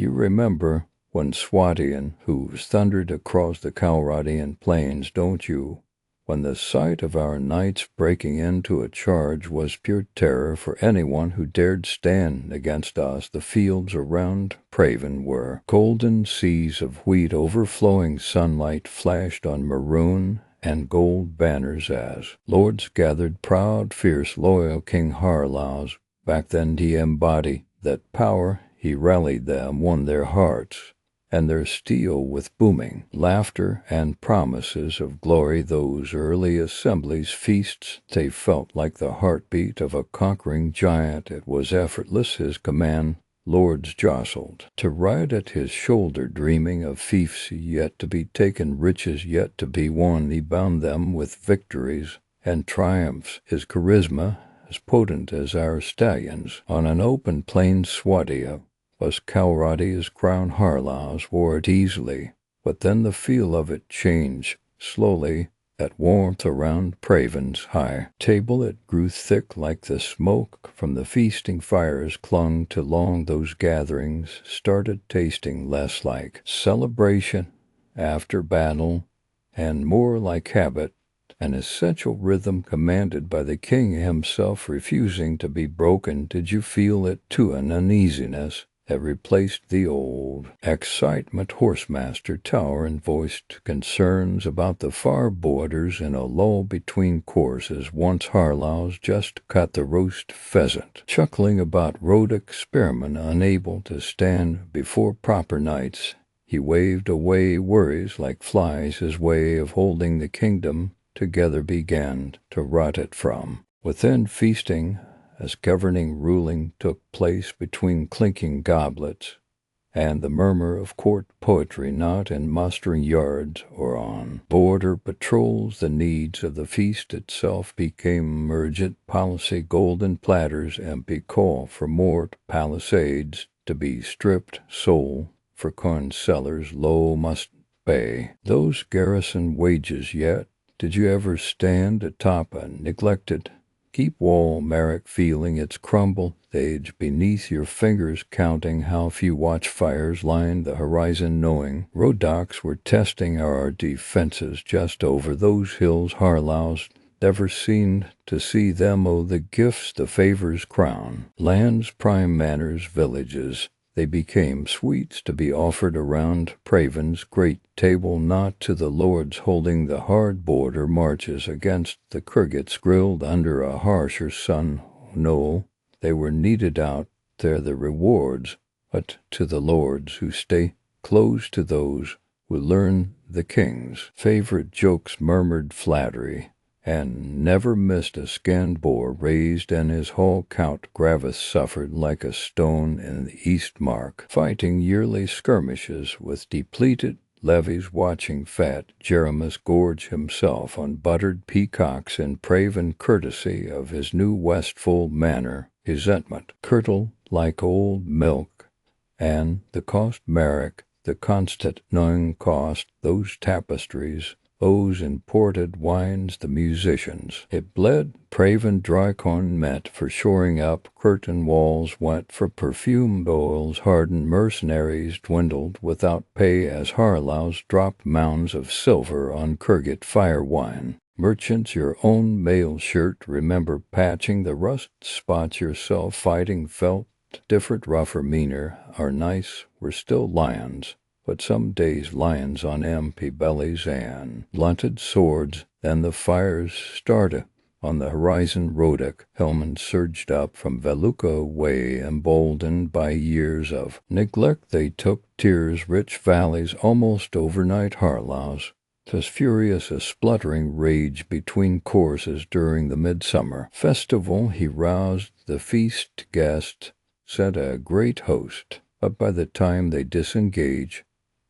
You remember when Swadian hooves thundered across the Calradian plains, don't you? When the sight of our knights breaking into a charge was pure terror for anyone who dared stand against us. The fields around Praven were golden seas of wheat, overflowing sunlight flashed on maroon and gold banners as lords gathered. Proud, fierce, loyal King Harlaus, back then to embody that power, he rallied them, won their hearts and their steel with booming laughter and promises of glory. Those early assemblies, feasts, they felt like the heartbeat of a conquering giant. It was effortless, his command lords jostled to ride at his shoulder, dreaming of fiefs yet to be taken, riches yet to be won. He bound them with victories and triumphs, his charisma as potent as our stallions. On an open plain, Swadia was Calradia's crown. Harlaus wore it easily, but then the feel of it changed slowly. At warmth around Praven's high table it grew thick like the smoke from the feasting fires clung to long. Those gatherings started tasting less like celebration after battle and more like habit, an essential rhythm commanded by the king himself, refusing to be broken. Did you feel it too? An uneasiness that replaced the old excitement. Horsemaster Tauren voiced concerns about the far borders in a lull between courses. Once Harlaus just cut the roast pheasant, chuckling about Rhodoks spearmen unable to stand before proper knights. He waved away worries like flies. His way of holding the kingdom together began to rot it from within. Feasting as governing ruling took place between clinking goblets and the murmur of court poetry, not in mustering yards or on border patrols. The needs of the feast itself became emergent policy, golden platters, empty call for more palisades to be stripped, soul for coin sellers low must pay those garrison wages. Yet did you ever stand atop a neglected keep wall, Merrick, feeling its crumble age beneath your fingers, counting how few watchfires lined the horizon, knowing Rhodoks were testing our defenses just over those hills? Harlaus never seemed to see them. Oh, the gifts, the favors, crown, lands, prime manors, villages, they became sweets to be offered around Praven's great table, not to the lords holding the hard border marches against the Kurgits grilled under a harsher sun. No, they were needed out there, the rewards, but to the lords who stay close to those who learn the king's favorite jokes, murmured flattery, and never missed a scanned boar raised in his hall. Count Gravis suffered like a stone in the East Mark, fighting yearly skirmishes with depleted levies, watching fat Jeremus gorge himself on buttered peacocks in Praven courtesy of his new westful manner. Resentment curdled like old milk, and the cost Merrick, the constant knowing cost, those tapestries, those imported wines, the musicians. It bled Praven dry corn meant for shoring up curtain walls, went for perfumed oils. Hardened mercenaries dwindled without pay as Harlaus dropped mounds of silver on Kurgit fire wine. Merchants, your own mail shirt, remember patching the rust spots yourself, fighting felt different, rougher, meaner. Our nice were still lions, but some days lions on empty bellies and blunted swords. Then the fires started on the horizon. Rhodoks helmet surged up from Veluca way, emboldened by years of neglect. They took tears rich valleys almost overnight. Harlaus was furious, a spluttering rage between courses. During the midsummer festival he roused the feast guests, sent a great host, but by the time they disengaged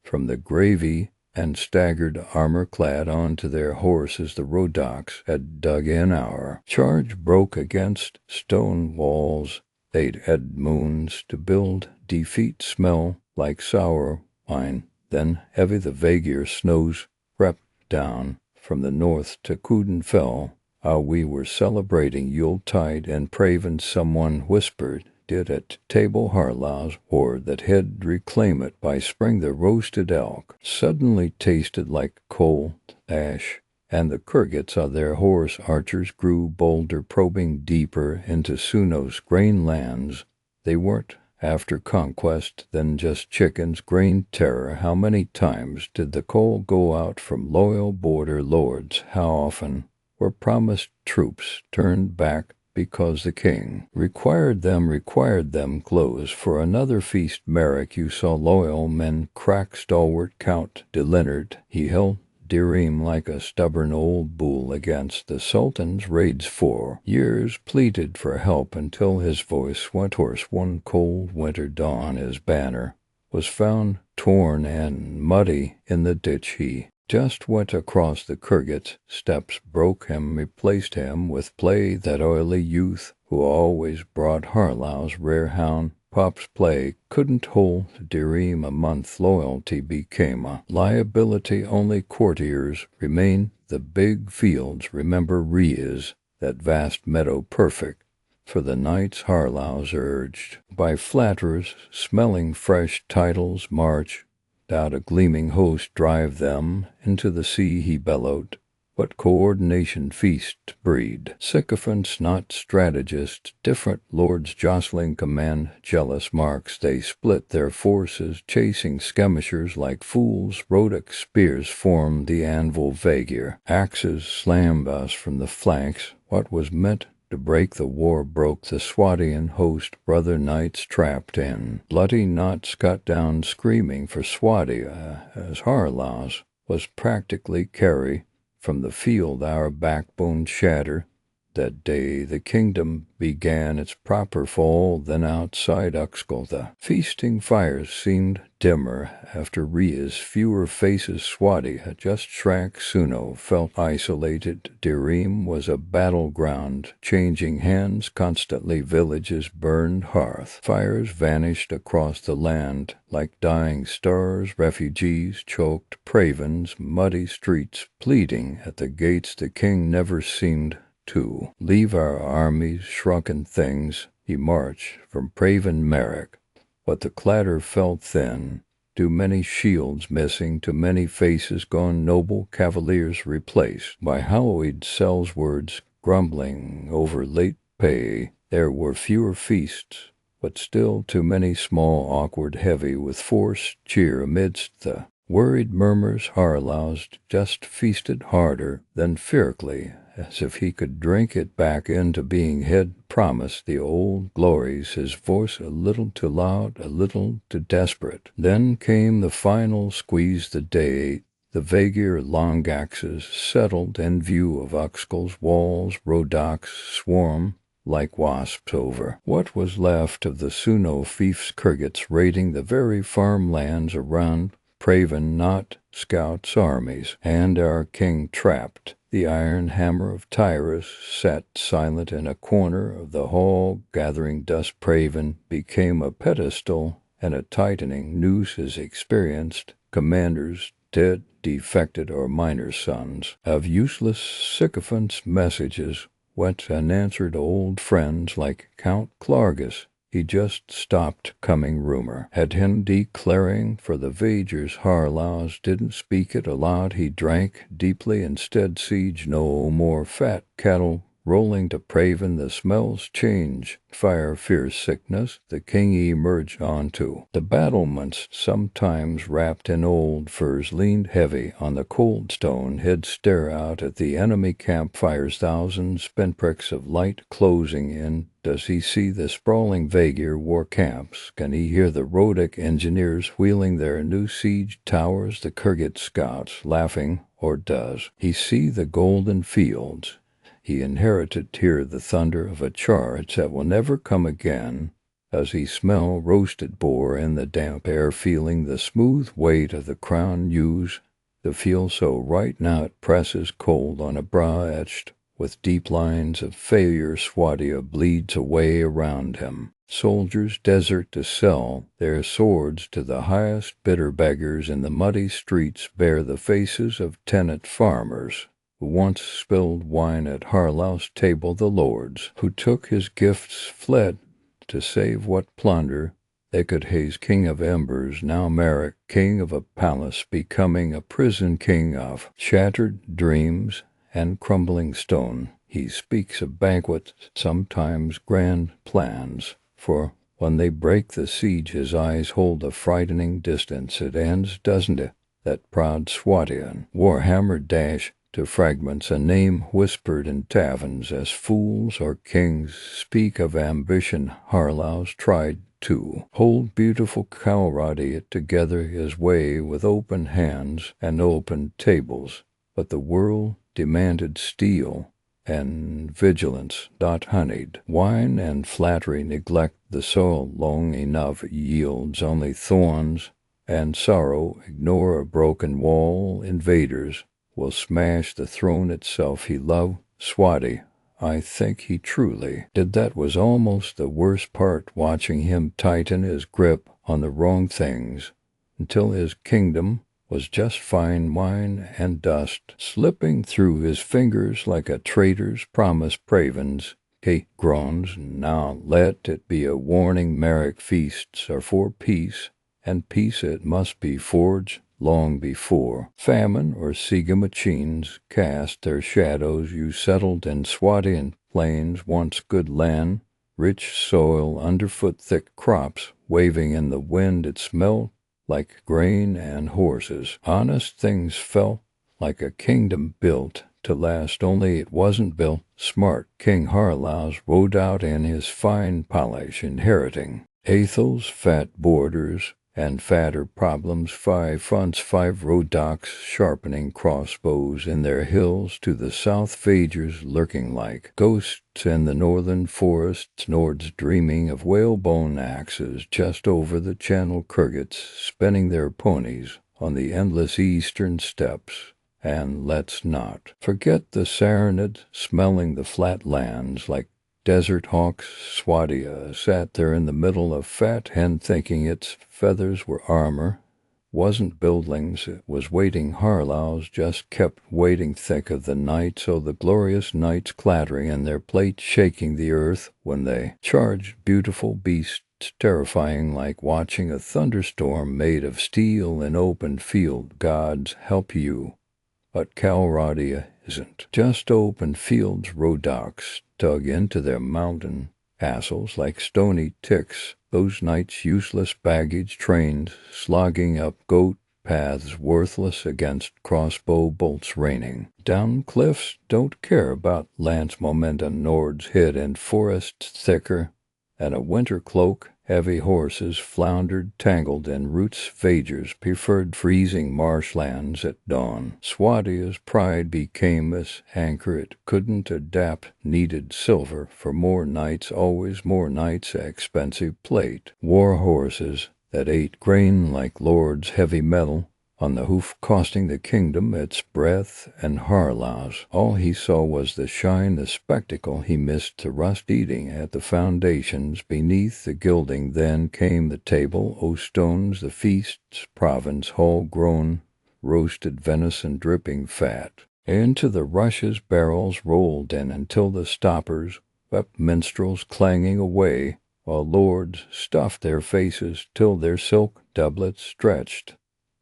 from the gravy and staggered armor-clad onto their horses, the Rhodoks had dug in. Our charge broke against stone walls. They'd had moons to build. Defeat smell like sour wine. Then heavy the Vaegirs snows crept down from the north to Cuden fell. We were celebrating Yuletide in Praven. Someone whispered, did at table Harlaus, or that he'd reclaim it by spring the roasted elk, suddenly tasted like cold ash, and the curgets of their horse archers grew bolder, probing deeper into Suno's grain lands. They weren't after conquest than just chickens, grain terror. How many times did the call go out from loyal border lords? How often were promised troops turned back because the king required them close for another feast? Merrick, you saw loyal men crack stalwart Count de Leonard. He held Dhirim like a stubborn old bull against the Sultan's raids for years, pleaded for help until his voice went hoarse. One cold winter dawn his banner was found torn and muddy in the ditch. He just went across the Kurgit's steps, broke him, replaced him with play, that oily youth who always brought Harlaus' rare hound Pop's play couldn't hold Dhirim a month. Loyalty became a liability. Only courtiers remained. The big fields remember Riaz, that vast meadow perfect for the knights. Harlaus, urged by flatterers smelling fresh titles, march out a gleaming host, drive them into the sea. He bellowed, what coordination feast breed sycophants, not strategists. Different lords jostling command, jealous marks. They split their forces, chasing skirmishers like fools. Rhodoks spears formed the anvil, Vaegir axes slammed us from the flanks. What was meant to break the war broke. The Swadian host, brother knights trapped in bloody knots, cut down screaming for Swadia, as Harlaus was practically carried from the field, our backbone shattered. That day the kingdom began its proper fall. Then outside Uxkhal the feasting fires seemed dimmer after Riaz. Fewer faces. Swadia just shrank. Suno felt isolated. Dhirim was a battleground, changing hands constantly. Villages burned, hearth fires vanished across the land like dying stars. Refugees choked Praven's muddy streets, pleading at the gates. The king never seemed to leave our armies, shrunken things. He marched from Praven Merrick, but the clatter felt thin. Too many shields missing, too many faces gone. Noble cavaliers replaced by hallowed cells, words grumbling over late pay. There were fewer feasts, but still too many small, awkward, heavy with forced cheer. Amidst the worried murmurs, Harlaus just feasted harder than fiercely, as if he could drink it back into being. He'd promised the old glories, his voice a little too loud, a little too desperate. Then came the final squeeze. The day the Vaegir long axes settled in view of Uxkhal's walls. Rhodoks swarm like wasps over what was left of the Suno fiefs. Kurgits raiding the very farmlands around Praven, not scouts, armies. And our king trapped. The iron hammer of Tyrus sat silent in a corner of the hall, gathering dust. Praven became a pedestal and a tightening noose. His experienced commanders dead, defected, or minor sons of useless sycophants. Messages went unanswered. Old friends like Count Clargus, he just stopped coming. Rumor had him declaring for the Vaegirs. Harlaus didn't speak it aloud. He drank deeply instead. Siege no more. Fat cattle rolling to Praven. The smells change. Fire, fear, sickness. The king emerged onto the battlements, sometimes wrapped in old furs, leaned heavy on the cold stone. He'd stare out at the enemy campfires, thousands pinpricks of light closing in. Does he see the sprawling Vaegir war camps? Can he hear the Rhodoks engineers wheeling their new siege towers? The Kurgit scouts laughing? Or does he see the golden fields he inherited? Hear the thunder of a charge that will never come again? Does he smell roasted boar in the damp air, feeling the smooth weight of the crown? Use the feel so right now it presses cold on a brow etched with deep lines of failure. Swadia bleeds away around him. Soldiers desert to sell their swords to the highest bidder. Beggars in the muddy streets bear the faces of tenant farmers who once spilled wine at Harlaus' table. The lords who took his gifts fled to save what plunder they could haze. King of embers, now Merrick, king of a palace, becoming a prison, king of shattered dreams and crumbling stone. He speaks of banquets, sometimes grand plans, for when they break the siege his eyes hold a frightening distance. It ends, doesn't it? That proud Swadia warhammer dash to fragments, a name whispered in taverns as fools or kings speak of ambition. Harlaus tried to hold beautiful Calradia together his way with open hands and open tables, but the world demanded steel and vigilance. Honeyed wine and flattery neglect the soul long enough yields only thorns and sorrow. Ignore a broken wall, invaders will smash the throne itself. He loved Swadia. I think he truly did. That was almost the worst part, watching him tighten his grip on the wrong things until his kingdom was just fine wine and dust slipping through his fingers like a traitor's promise. Praven's groans, now let it be a warning. Merrick feasts are for peace, and peace it must be forged long before famine or Siga machines cast their shadows. You settled in Swadian plains, once good land, rich soil underfoot, thick crops waving in the wind. It smelled like grain and horses. Honest things felt like a kingdom built to last, only it wasn't built smart. King Harlaus rode out in his fine polish, inheriting Athel's fat borders and fatter problems. 5 fronts, 5 Rhodoks sharpening crossbows in their hills to the south. Vaegirs lurking like ghosts in the northern forests. Nords dreaming of whalebone axes just over the channel. Kurgats spinning their ponies on the endless eastern steppes. And let's not forget the Saronids smelling the flat lands like desert hawks. Swadia sat there in the middle of fat hen, thinking its feathers were armor. Wasn't buildings, it was waiting. Harlaus just kept waiting. Thick of the night, so the glorious knights clattering in their plates, shaking the earth when they charged. Beautiful beasts, terrifying, like watching a thunderstorm made of steel in open field. Gods help you, but Calradia isn't just open fields. Rhodoks dug into their mountain castles like stony ticks. Those knights, useless baggage trains, slogging up goat paths, worthless against crossbow bolts raining down cliffs. Don't care about lance momentum. Nords hid in forests thicker than a winter cloak. Heavy horses floundered, tangled in roots. Vaegirs preferred freezing marshlands at dawn. Swadia's pride became its anchor. It couldn't adapt, needed silver for more nights, always more nights. Expensive plate, war horses that ate grain like lords, heavy metal on the hoof, costing the kingdom its breath. And Harlaus, all he saw was the shine, the spectacle. He missed the rust eating at the foundations beneath the gilding. Then came the table, O stones, the feasts, Praven's whole-grown roasted venison dripping fat. Into the rushes barrels rolled in until the stoppers wept. Minstrels clanging away, while lords stuffed their faces till their silk doublets stretched.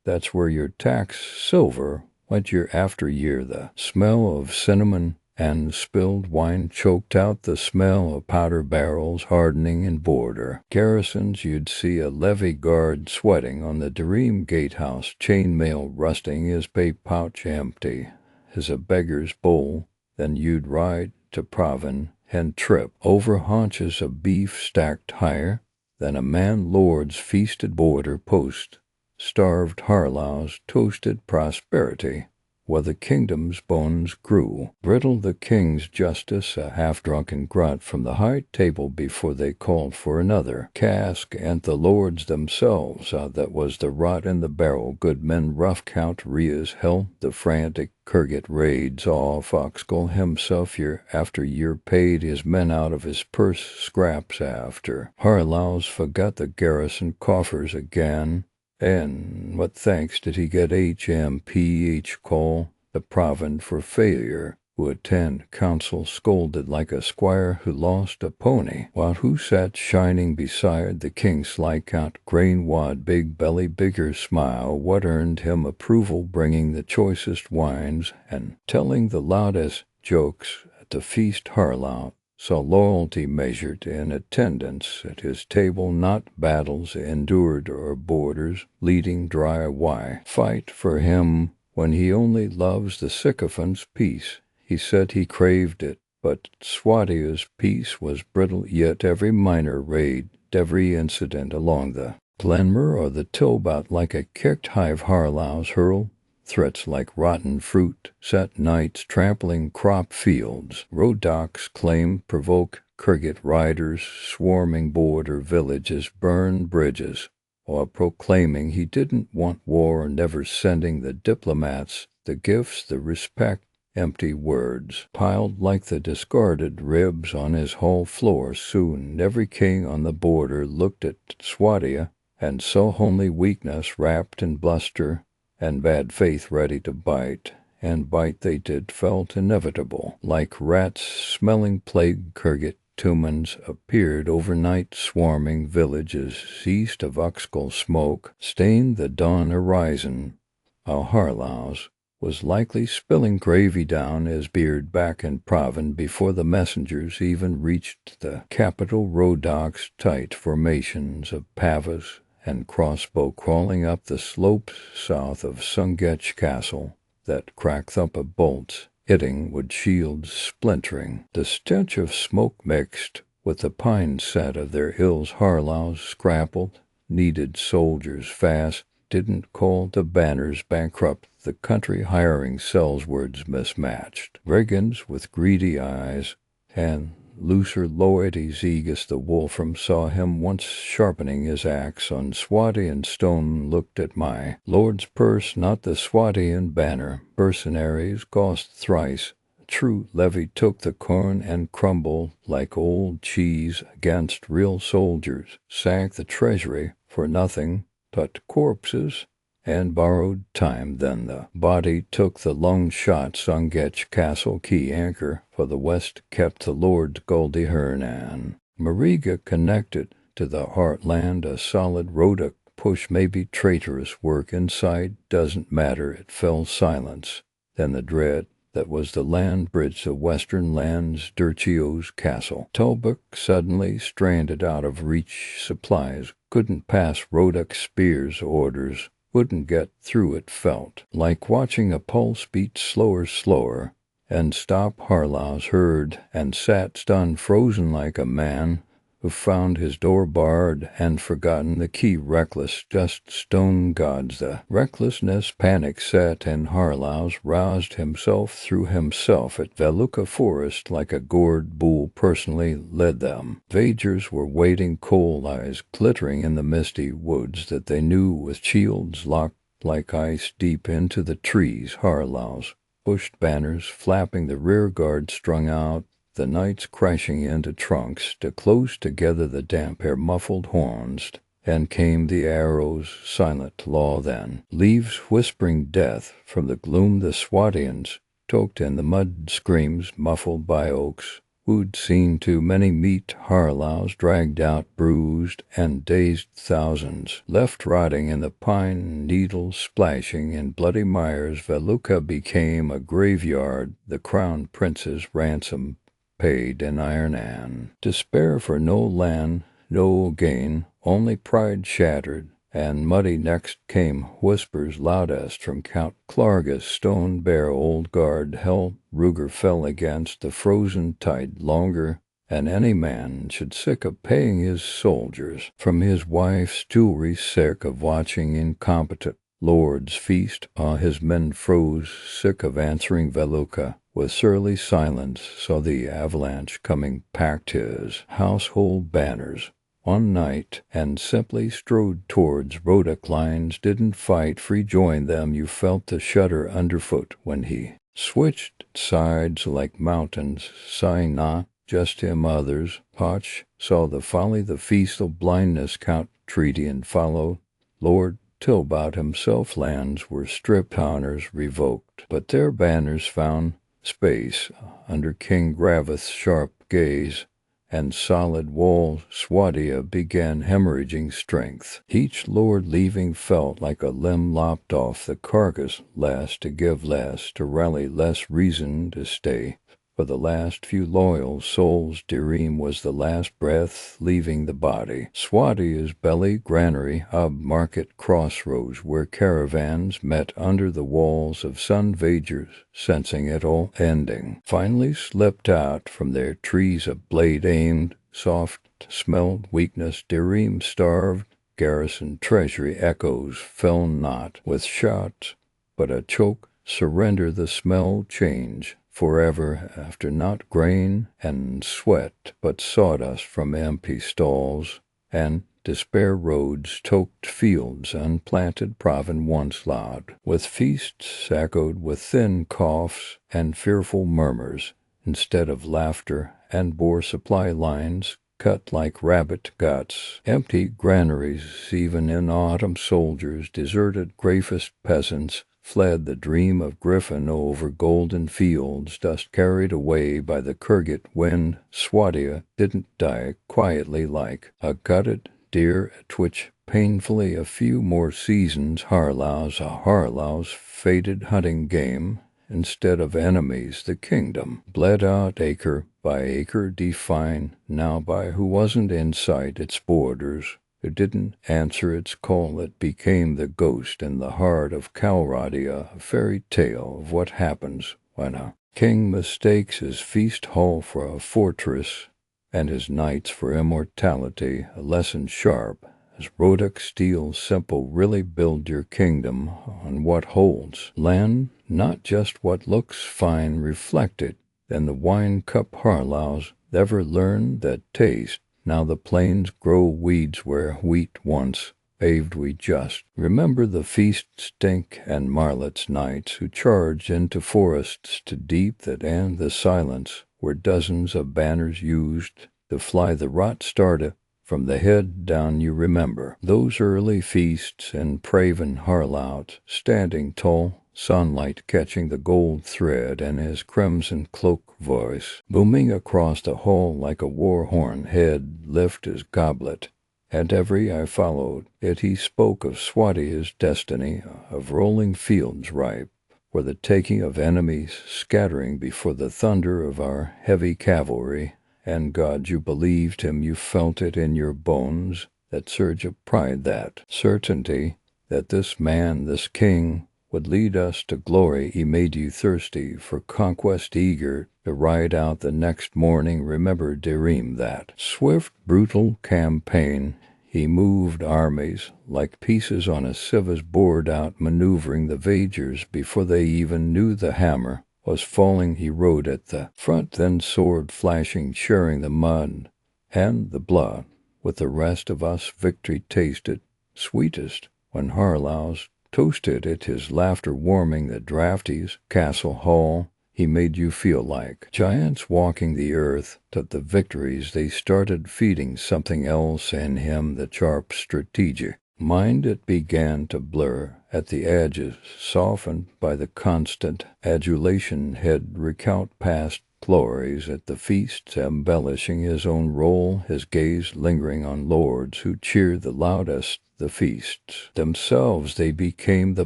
That's where your tax silver went year after year. The smell of cinnamon and spilled wine choked out the smell of powder barrels hardening in border garrisons. You'd see a levy guard sweating on the Dhirim gatehouse, chainmail rusting, his pay pouch empty as a beggar's bowl. Then you'd ride to Praven and trip over haunches of beef stacked higher than a man. Lords feasted border post. Starved Harlaus toasted prosperity, while the kingdom's bones grew brittle. The king's justice, a half-drunken grunt from the high table before they called for another cask, and the lords themselves, that was the rot in the barrel. Good men rough. Count Rias held the frantic Kurgat raids off. Uxkhal himself year after year paid his men out of his purse scraps after. Harlaus forgot the garrison coffers again. And what thanks did he get HMP Uxkhal, the Praven, for failure who attend council scolded like a squire who lost a pony, while who sat shining beside the king's sly count grain wad big belly bigger smile, what earned him approval, bringing the choicest wines and telling the loudest jokes at the feast. Harlaus saw loyalty measured in attendance at his table, not battles endured or borders leading dry. Why fight for him when he only loves the sycophant's peace? He said he craved it, but Swadia's peace was brittle, yet every minor raid, every incident along the Glenmore or the Tilbout, like a kicked hive. Harlaus hurl threats like rotten fruit, set knights trampling crop fields. Rhodoks claim provoke Kurgat riders, swarming border villages, burn bridges, or proclaiming he didn't want war, never sending the diplomats the gifts, the respect. Empty words piled like the discarded ribs on his hall floor. Soon every king on the border looked at Swadia and saw homely weakness wrapped in bluster and bad faith ready to bite, and bite they did, felt inevitable. Like rats smelling plague, Kurgat tumans appeared overnight, swarming villages east of Uxkhal. Smoke stained the dawn horizon. Harlaus was likely spilling gravy down his beard back in Praven before the messengers even reached the capital. Rhodoks tight formations of pavas and crossbow crawling up the slopes south of Sungech Castle that cracked up a bolts, hitting wood shields splintering. The stench of smoke mixed with the pine set of their hills. Harlaus scrappled, needed soldiers fast, didn't call the banners bankrupt. The country hiring sells words mismatched. Brigands with greedy eyes and looser loyalties. Aegis the Wolfram saw him once sharpening his axe on Swadian stone, looked at my lord's purse, not the Swadian banner. Mercenaries cost thrice. True levy took the corn and crumbled like old cheese against real soldiers. Sank the treasury for nothing but corpses and borrowed time. Then the body took the long shot. Sungech Castle key anchor for the west kept the Lord Dhirim. Mariga connected to the heartland, a solid Rhodoks push, maybe traitorous work inside, doesn't matter. It fell silence. Then the dread that was the land bridge, the western lands, Dirchio's castle. Tulbuk suddenly stranded out of reach. Supplies couldn't pass. Rhodoks spears orders wouldn't get through. It felt like watching a pulse beat slower, and stop. Harlaus heard and sat stunned, frozen like a man who found his door barred and forgotten the key. Reckless, just stone gods. The recklessness panic set in. Harlaus roused himself, threw himself at Vaeluka forest like a gored bull, personally led them. Vaegirs were waiting, cold eyes glittering in the misty woods that they knew, with shields locked like ice deep into the trees. Harlaus pushed banners flapping, the rear guard strung out, the knights crashing into trunks to close together the damp air, muffled horns, and came the arrows, silent law then. Leaves whispering death from the gloom. The Swadians choked in the mud, screams muffled by oaks who'd seen too many meet. Harlaus dragged out bruised and dazed thousands, left rotting in the pine needles, splashing in bloody mires. Vaeluka became a graveyard, the crown prince's ransom paid in iron. Despair for no land, no gain, only pride shattered and muddy. Next came whispers loudest from Count Clargus, stone bare old guard held. Ruger fell against the frozen tide longer and any man should, sick of paying his soldiers from his wife's jewelry, sick of watching incompetent lords feast. His men froze, sick of answering. Vaeluka with surly silence saw the avalanche coming, packed his household banners one night, and simply strode towards Rhodoks lines. Didn't fight, free joined them. You felt the shudder underfoot when he switched sides like mountains, sighing not just him. Others, Potch, saw the folly, the feast of blindness. Count Treaty followed. Lord Tilbout himself, lands were stripped, honors revoked, but their banners found space under King Gravith's sharp gaze, and solid wall Swadia began hemorrhaging strength. Each lord leaving felt like a limb lopped off the carcass, less to give less, to rally less reason to stay. For the last few loyal souls, Dhirim was the last breath leaving the body. Swadia's belly granary, a market crossroads where caravans met under the walls of sun Vaegirs, sensing it all ending, finally slipped out from their trees of blade-aimed, soft-smelled weakness. Dhirim starved, garrison treasury echoes fell not with shots, but a choke, surrender the smell change. Forever after not grain and sweat, but sawdust from empty stalls, and despair roads, toked fields, unplanted Praven once loud, with feasts echoed with thin coughs and fearful murmurs, instead of laughter, and bore supply lines cut like rabbit guts, empty granaries, even in autumn soldiers, deserted grafest peasants, fled the dream of Griffin over golden fields, dust carried away by the Kurgit wind. Swadia didn't die quietly like a gutted deer at which painfully a few more seasons. Harlaus faded hunting game. Instead of enemies, the kingdom bled out acre by acre, defined now by who wasn't inside its borders, who didn't answer its call. It became the ghost in the heart of Calradia, a fairy tale of what happens when a king mistakes his feast hall for a fortress and his knights for immortality, a lesson sharp as Rhodoks steals simple. Really build your kingdom on what holds land, not just what looks fine reflected. Then the wine cup Harlaus never learned that taste. Now the plains grow weeds where wheat once paved. We just remember the feast stink and Marlet's knights who charged into forests to deep that and the silence where dozens of banners used to fly. The rot started from the head down. You remember those early feasts in Praven. Harlaus standing tall, sunlight catching the gold thread, and his crimson cloak voice booming across the hall like a war horn. Head lift his goblet, and every I followed it. He spoke of Swadia's destiny, of rolling fields ripe for the taking, of enemies scattering before the thunder of our heavy cavalry. And God, you believed him, you felt it in your bones, that surge of pride, that certainty that this man, this king, would lead us to glory. He made you thirsty for conquest, eager to ride out the next morning. Remember Dhirim, that swift, brutal campaign. He moved armies like pieces on a civis board, out maneuvering the Vaegirs before they even knew the hammer was falling. He rode at the front, then sword flashing, sharing the mud and the blood with the rest of us. Victory tasted sweetest when Harlaus toasted it, his laughter warming the drafty's castle hall. He made you feel like giants walking the earth. To the victories they started feeding something else in him, the sharp strategic mind. It began to blur at the edges, softened by the constant adulation. He'd recount past glories at the feasts, embellishing his own role, his gaze lingering on lords who cheered the loudest. The feasts themselves, they became the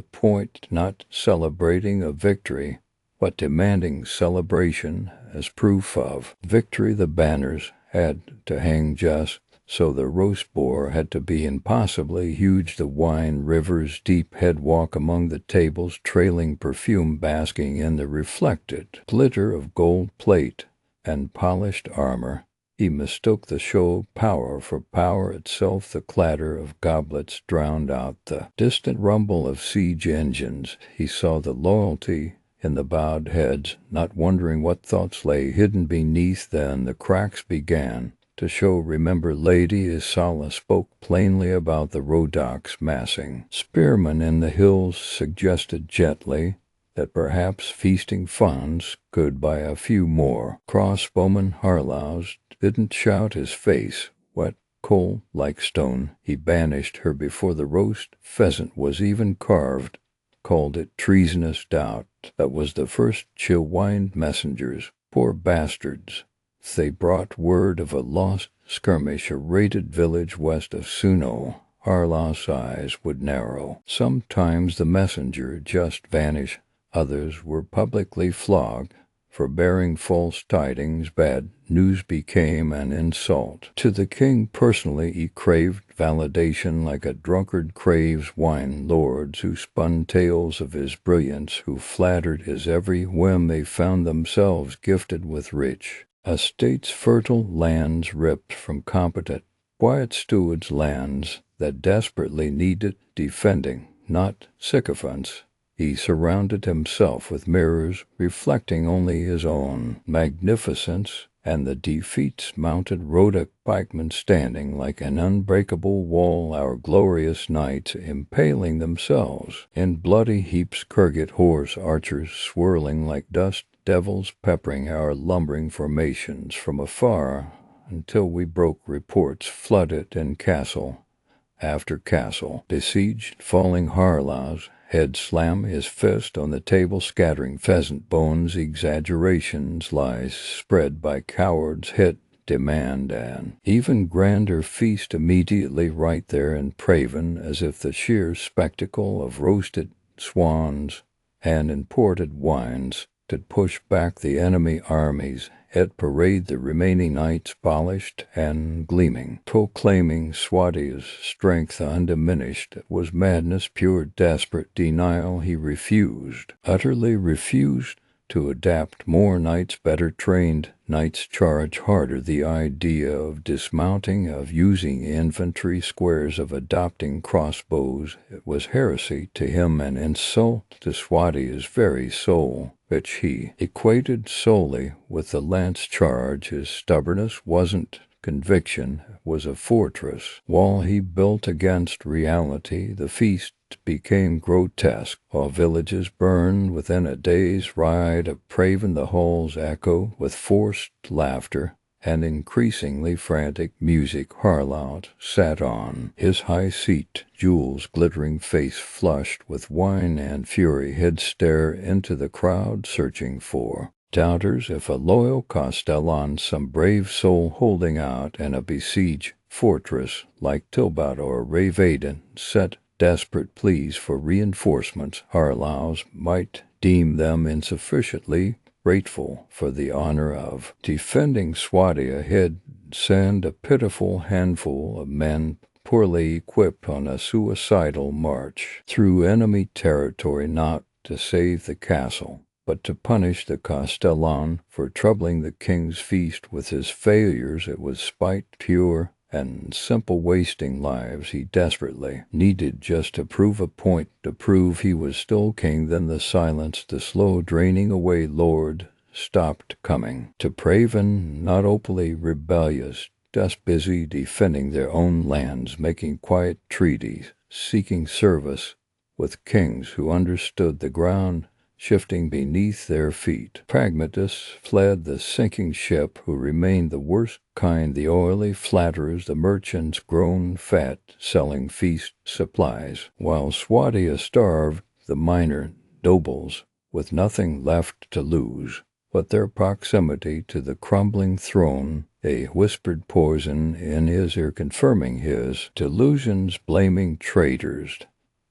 point, not celebrating a victory, but demanding celebration as proof of victory. The banners had to hang just so, the roast boar had to be impossibly huge. The wine rivers deep head walk among the tables, trailing perfume, basking in the reflected glitter of gold plate and polished armor. He mistook the show of power for power itself. The clatter of goblets drowned out the distant rumble of siege engines. He saw the loyalty in the bowed heads, not wondering what thoughts lay hidden beneath. Then the cracks began to show. Remember Lady Isala spoke plainly about the Rhodoks massing. Spearmen in the hills suggested gently that perhaps feasting funds could buy a few more. Crossbowman Harlaus didn't shout, his face wet coal like stone. He banished her before the roast pheasant was even carved. called it treasonous doubt, that was the first chill-wined messengers, poor bastards. They brought word of a lost skirmish, a raided village west of Suno. Harlaus' eyes would narrow. Sometimes the messenger just vanished. Others were publicly flogged. For bearing false tidings, bad news became an insult. To the king personally he craved validation like a drunkard craves wine. Lords who spun tales of his brilliance, who flattered his every whim, they found themselves gifted with rich estates, fertile lands ripped from competent, quiet stewards, lands that desperately needed defending, not sycophants. He surrounded himself with mirrors reflecting only his own magnificence, and the defeats mounted Rhodoks pikemen standing like an unbreakable wall, our glorious knights impaling themselves in bloody heaps, Kurgit horse archers swirling like dust, devils peppering our lumbering formations from afar, until we broke reports, flooded in castle after castle, besieged, falling Harlaus head slam his fist on the table, scattering pheasant bones, exaggerations, lies spread by cowards, hit, demand an even grander feast immediately right there in Praven, as if the sheer spectacle of roasted swans and imported wines could push back the enemy armies. At parade the remaining knights polished and gleaming, proclaiming Swadia's strength undiminished. It was madness, pure desperate denial. He refused, utterly refused, to adapt. More knights, better trained knights, charge harder. The idea of dismounting, of using infantry squares, of adopting crossbows, it was heresy to him, an insult to Swadia's very soul, which he equated solely with the lance charge. His stubbornness wasn't conviction, was a fortress wall he built against reality. The feast became grotesque. While villages burned within a day's ride of Praven, the halls echo with forced laughter and increasingly frantic music. Harlaus sat on his high seat, jewels glittering, face flushed with wine and fury. He'd stare into the crowd, searching for doubters, if a loyal Castellan, some brave soul holding out in a besieged fortress like Tilbat or Vaegirs, set desperate pleas for reinforcements. Harlaus might deem them insufficiently grateful for the honor of defending Swadia. He'd send a pitiful handful of men poorly equipped on a suicidal march through enemy territory, not to save the castle, but to punish the Castellan for troubling the king's feast with his failures. It was spite, pure and simple, wasting lives he desperately needed just to prove a point, to prove he was still king. Then the silence, the slow draining away Lord stopped coming. To Praven, not openly rebellious, just busy defending their own lands, making quiet treaties, seeking service with kings who understood the ground shifting beneath their feet. Pragmatists fled the sinking ship, who remained the worst kind, the oily flatterers, the merchants grown fat, selling feast supplies, while Swadia starved, the minor nobles with nothing left to lose but their proximity to the crumbling throne, a whispered poison in his ear confirming his delusions, blaming traitors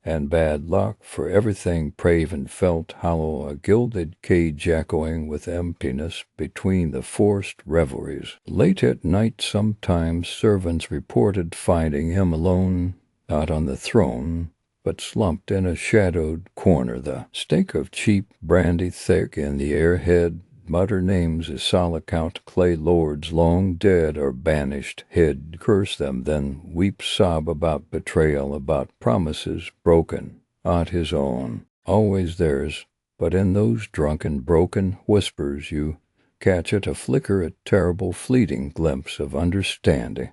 and bad luck for everything. Praven felt hollow, a gilded cage echoing with emptiness between the forced revelries. Late at night sometimes servants reported finding him alone, not on the throne, but slumped in a shadowed corner, the stink of cheap brandy thick in the air. He'd mutter names as sole account, clay lords long dead or banished. He'd curse them, then weep, sob about betrayal, about promises broken, not his own, always theirs. But in those drunken, broken whispers you catch at a flicker, a terrible fleeting glimpse of understanding.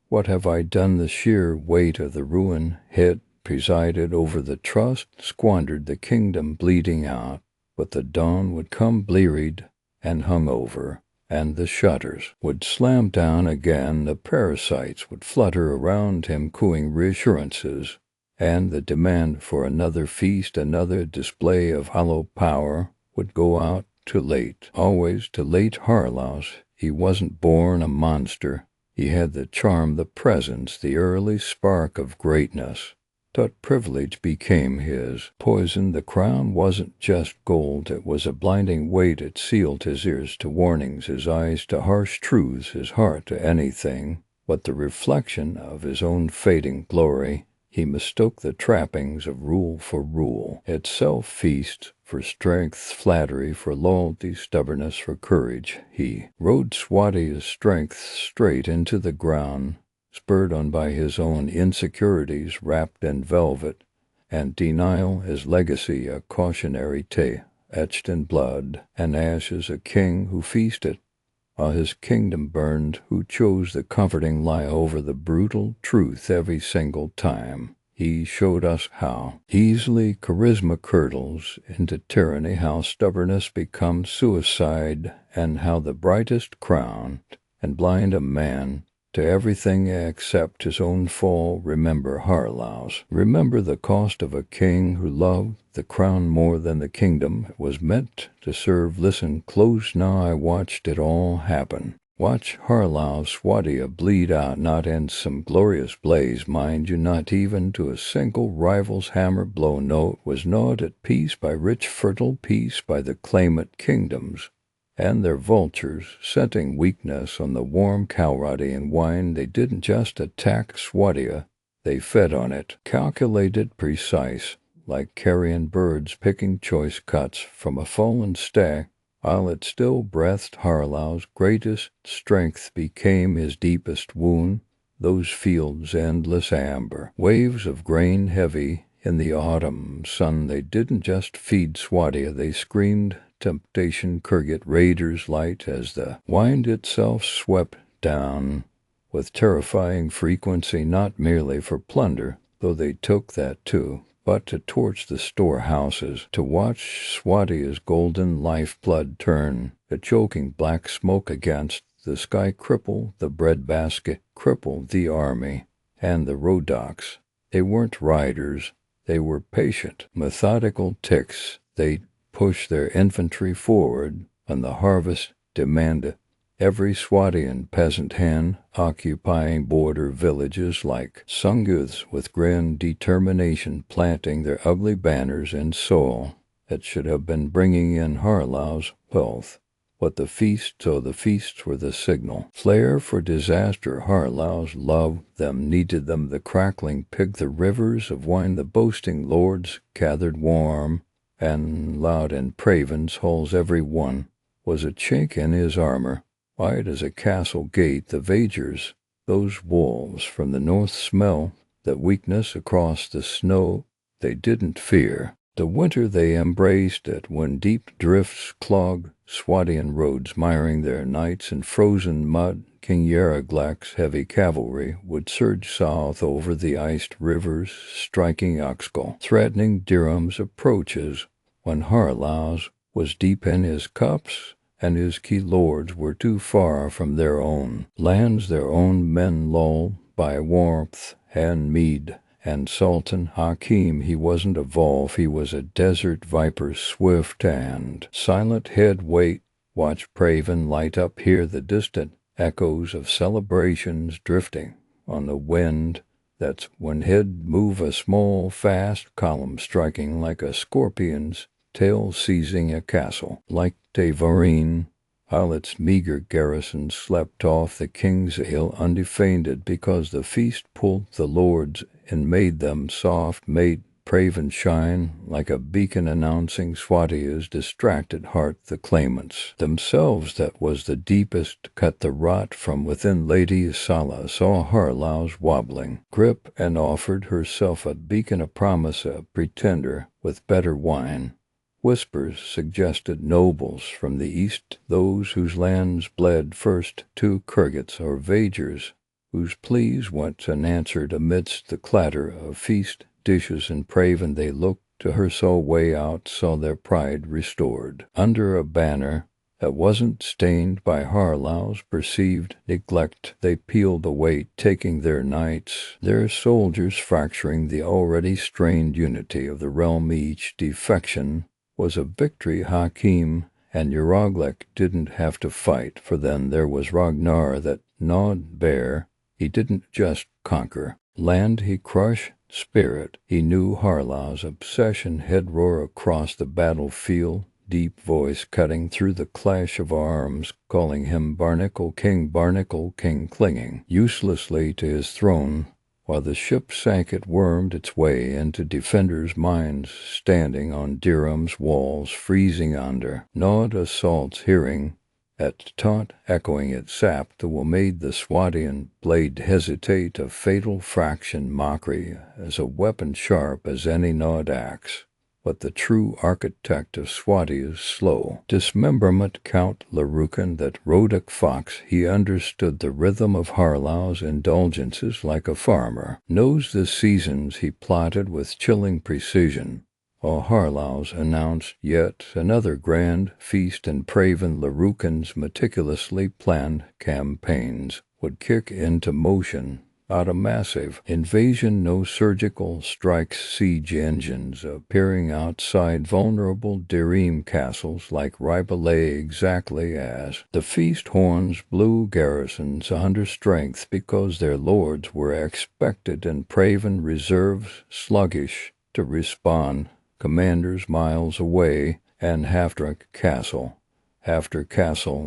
What have I done? The sheer weight of the ruin hit, presided over the trust, squandered the kingdom bleeding out. But the dawn would come blearied and hung over, and the shutters would slam down again. The parasites would flutter around him, cooing reassurances and the demand for another feast, another display of hollow power, would go out to late, always to late Harlaus. He wasn't born a monster. He had the charm, the presence, the early spark of greatness. That privilege became his poison. The crown wasn't just gold, it was a blinding weight. It sealed his ears to warnings, his eyes to harsh truths, his heart to anything but the reflection of his own fading glory. He mistook the trappings of rule for rule itself, feast for strength, flattery for loyalty, stubbornness for courage. He rode Swadia's strength straight into the ground, spurred on by his own insecurities, wrapped in velvet, and denial his legacy, a cautionary tale etched in blood and ashes, a king who feasted while his kingdom burned, who chose the comforting lie over the brutal truth every single time. He showed us how easily charisma curdles into tyranny, how stubbornness becomes suicide, and how the brightest crown and blind a man to everything except his own fall. Remember Harlaus. Remember the cost of a king who loved the crown more than the kingdom it was meant to serve. Listen close now, I watched it all happen. Watch Harlaus Swadia bleed out, not in some glorious blaze, mind you, not even to a single rival's hammer blow. No, it was gnawed at peace by rich fertile peace, by the claimant kingdoms and their vultures, scenting weakness on the warm Calradian wine. They didn't just attack Swadia, they fed on it, calculated, precise, like carrion birds picking choice cuts from a fallen stag. While it still breathed, Harlaus' greatest strength became his deepest wound. Those fields, endless amber, waves of grain heavy in the autumn sun, they didn't just feed Swadia, they screamed temptation, Kurgat raiders light as the wind itself swept down with terrifying frequency, not merely for plunder, though they took that too, but to torch the storehouses, to watch Swadia's golden lifeblood turn a choking black smoke against the sky, cripple the breadbasket, cripple the army, and the Rhodoks. They weren't riders, they were patient, methodical ticks. They pushed their infantry forward, and the harvest demanded. Every Swadian peasant hand occupying border villages like sun youths with grim determination, planting their ugly banners in soil that should have been bringing in Harlaus' wealth. But the feasts were the signal. Flare for disaster. Harlaus loved them, needed them, the crackling pig, the rivers of wine, the boasting lords gathered warm and loud in Praven's halls. Every one was a chink in his armor, wide as a castle gate. The Vaegirs, those wolves from the north, smell the weakness across the snow. They didn't fear the winter, they embraced it when deep drifts clogged Swadian roads, miring their nights in frozen mud. King Harlaus' heavy cavalry would surge south over the iced rivers, striking Uxkhal, threatening Dhirim's approaches when Harlaus was deep in his cups and his key lords were too far from their own lands, their own men lulled by warmth and mead. And Sultan Hakim, he wasn't a wolf, he was a desert viper, swift and silent. Head wait, watch Praven light up, hear the distant echoes of celebrations drifting on the wind. That's when he'd move, a small, fast column striking like a scorpion's tail, seizing a castle like Dhirim, while its meager garrison slept off the king's ale undefended, because the feast pulled the lords and made them soft, made Praven shine like a beacon announcing Swadia's distracted heart. The claimants themselves, that was the deepest cut, the rot from within. Lady Sala saw Harlaus wobbling grip and offered herself a beacon, a promise, a pretender with better wine. Whispers suggested nobles from the east, those whose lands bled first to Kurgats or Vaegirs, whose pleas went unanswered amidst the clatter of feast dishes. And Praven, they looked to her, saw way out, saw their pride restored. Under a banner that wasn't stained by Harlaus' perceived neglect. They peeled away, taking their knights, their soldiers, fracturing the already strained unity of the realm. Each defection was a victory. Hakim and Uxkhal didn't have to fight, for then there was Ragnar that gnawed bare. He didn't just conquer land, he crushed spirit. He knew Harlaus' obsession head roar across the battlefield, deep voice cutting through the clash of arms, calling him Barnacle King, clinging uselessly to his throne, while the ship sank. It wormed its way into defenders' minds, standing on Dhirim's walls, freezing under gnawed assaults, hearing at taunt echoing. It sapped the will, made the Swadian blade hesitate, a fatal fraction mockery, as a weapon sharp as any gnawed axe. But the true architect of Swadia's slow dismemberment, Count Larukan, that Rhodoks fox, he understood the rhythm of Harlaus' indulgences like a farmer knows the seasons. He plotted with chilling precision. While Harlaus announced yet another grand feast, and Praven, Larukan's meticulously planned campaigns would kick into motion. Not a massive invasion, no surgical strikes, siege engines appearing outside vulnerable Dhirim castles like Ribelay, exactly as the feast horns blew garrisons under strength because their lords were expected, and Praven reserves sluggish to respond. Commanders miles away, and after castle